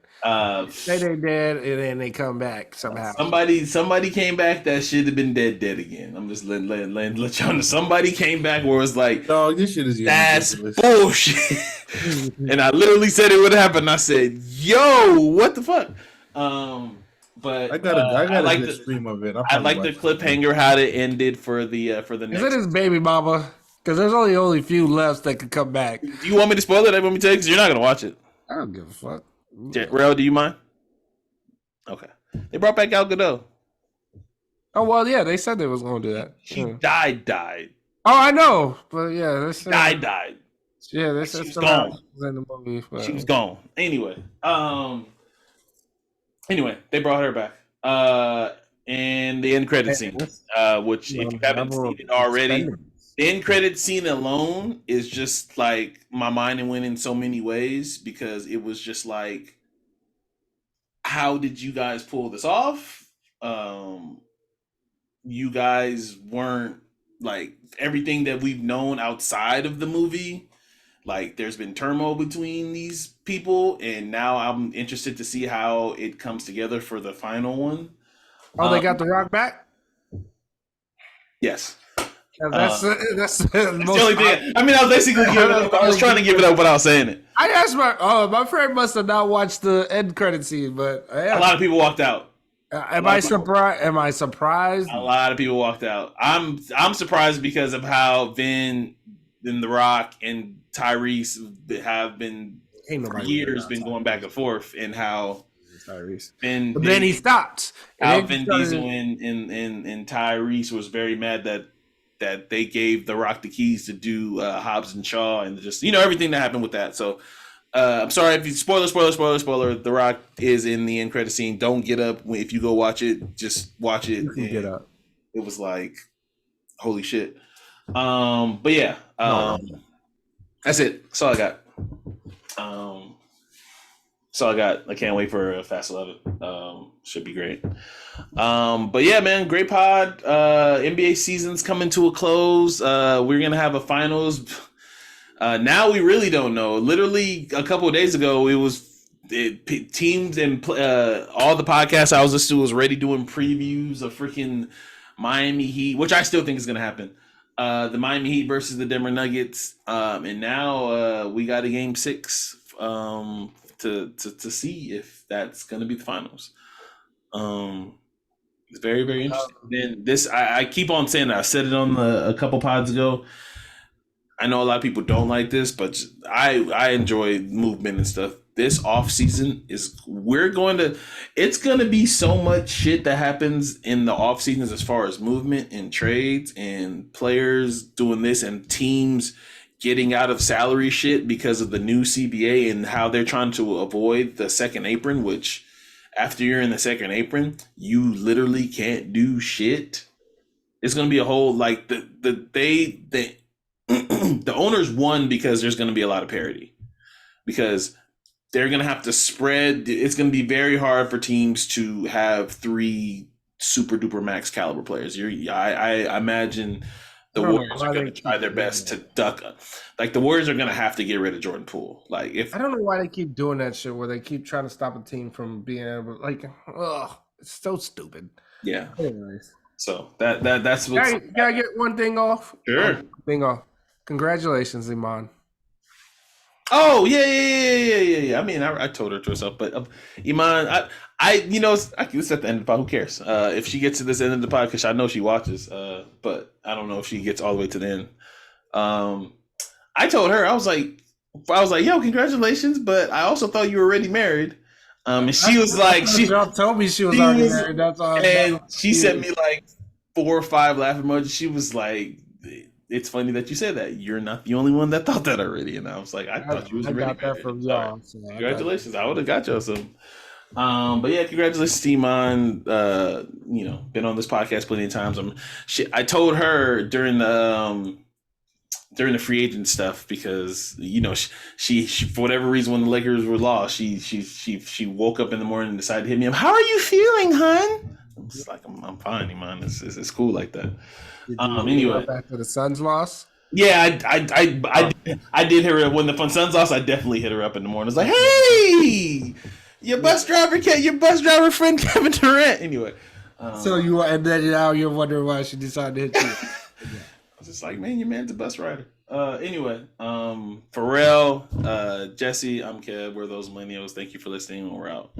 Speaker 2: Say they're dead, and then they come back somehow.
Speaker 1: Somebody came back that should have been dead again. I'm just letting y'all know. Somebody came back where it's like,
Speaker 3: dog, this shit is
Speaker 1: that's bullshit. And I literally said it would happen. I said, yo, what the fuck? But I like the stream of it. I like the cliffhanger how it ended for the next.
Speaker 2: Is it his baby mama? Because there's only a few left that could come back.
Speaker 1: Do you want me to spoil it? I want me to tell you because you're not gonna watch it.
Speaker 2: I don't give a fuck.
Speaker 1: Rell, do you mind? Okay. They brought back Gal Gadot.
Speaker 2: Oh well, yeah, they said they was gonna do that.
Speaker 1: She died.
Speaker 2: Oh, I know, but yeah, they said
Speaker 1: died.
Speaker 2: Yeah, they said
Speaker 1: she was gone.
Speaker 2: In the movie, but...
Speaker 1: She was gone. Anyway, they brought her back. And the end credit scene, which if you haven't seen it already, the end credit scene alone is just like my mind went in so many ways because it was just like, how did you guys pull this off? You guys weren't like everything that we've known outside of the movie. like there's been turmoil between these people, and now I'm interested to see how it comes together for the final one.
Speaker 2: Oh, they got The Rock back?
Speaker 1: Yes.
Speaker 2: Yeah, that's the
Speaker 1: That's the only thing. I mean, I was basically giving it up. I was trying to give it up without saying it.
Speaker 2: I asked my friend must have not watched the end credit scene, but
Speaker 1: A lot of people walked out.
Speaker 2: Am I surprised? Am I surprised?
Speaker 1: A lot of people walked out. I'm surprised because of how Vin and The Rock and Tyrese have been for years been going back and forth, and how
Speaker 2: Tyrese.
Speaker 1: But
Speaker 2: then he stopped.
Speaker 1: How Vin Diesel and Tyrese was very mad that they gave The Rock the keys to do Hobbs and Shaw and just everything that happened with that. So I'm sorry if you spoiler. The Rock is in the end credit scene. Don't get up if you go watch it. Just watch it.
Speaker 2: You can get up.
Speaker 1: It was like holy shit. But yeah, that's it. That's all I got. I can't wait for Fast 11. Should be great. But yeah, man, great pod. NBA season's coming to a close. We're gonna have a finals. Now we really don't know. Literally a couple of days ago, teams and all the podcasts I was listening to was already doing previews of freaking Miami Heat, which I still think is gonna happen. The Miami Heat versus the Denver Nuggets, and now we got a game 6 to see if that's gonna be the finals. It's very, very interesting. Then I keep on saying that. I said it on a couple pods ago. I know a lot of people don't like this, but I enjoy movement and stuff. This off season it's gonna be so much shit that happens in the off seasons as far as movement and trades and players doing this and teams getting out of salary shit because of the new CBA and how they're trying to avoid the second apron, which after you're in the second apron, you literally can't do shit. It's gonna be a whole the owners won because there's gonna be a lot of parity. Because they're gonna have to spread. It's gonna be very hard for teams to have 3 super duper max caliber players. I imagine the Warriors are gonna try their best to duck. Like the Warriors are gonna have to get rid of Jordan Poole. Like if
Speaker 2: I don't know why they keep doing that shit where they keep trying to stop a team from being able it's so stupid.
Speaker 1: Yeah.
Speaker 2: Anyways.
Speaker 1: So that's what.
Speaker 2: Can I get one thing off?
Speaker 1: Sure.
Speaker 2: Thing off. Congratulations, Iman.
Speaker 1: Oh yeah. I mean, I told her to herself, but Iman, it's at the end of the pod. Who cares? If she gets to this end of the pod, because I know she watches. But I don't know if she gets all the way to the end. I told her I was like, yo, congratulations, but I also thought you were already married. And she was like, she
Speaker 2: told me she was already married. That's all.
Speaker 1: And she sent me like 4 or 5 laughing emojis. She was like, it's funny that you said that. You're not the only one that thought that already. And I was like, I thought you was already married. That from y'all. So congratulations. I would have got y'all some. But yeah, congratulations, Iman. Been on this podcast plenty of times. I told her during the free agent stuff because she for whatever reason when the Lakers were lost, she woke up in the morning and decided to hit me up. How are you feeling, hun? I'm just like I'm fine, man. It's cool like that. Anyway,
Speaker 2: after the Suns loss.
Speaker 1: Yeah, I did hit her up when the Suns lost. I definitely hit her up in the morning. It's like, hey, your bus driver friend Kevin Durant. Anyway,
Speaker 2: so and then now you're wondering why she decided to hit you.
Speaker 1: I was just like, man, your man's a bus rider. Anyway, for Rell, Jesse, I'm Kev. We're those millennials. Thank you for listening. We're out.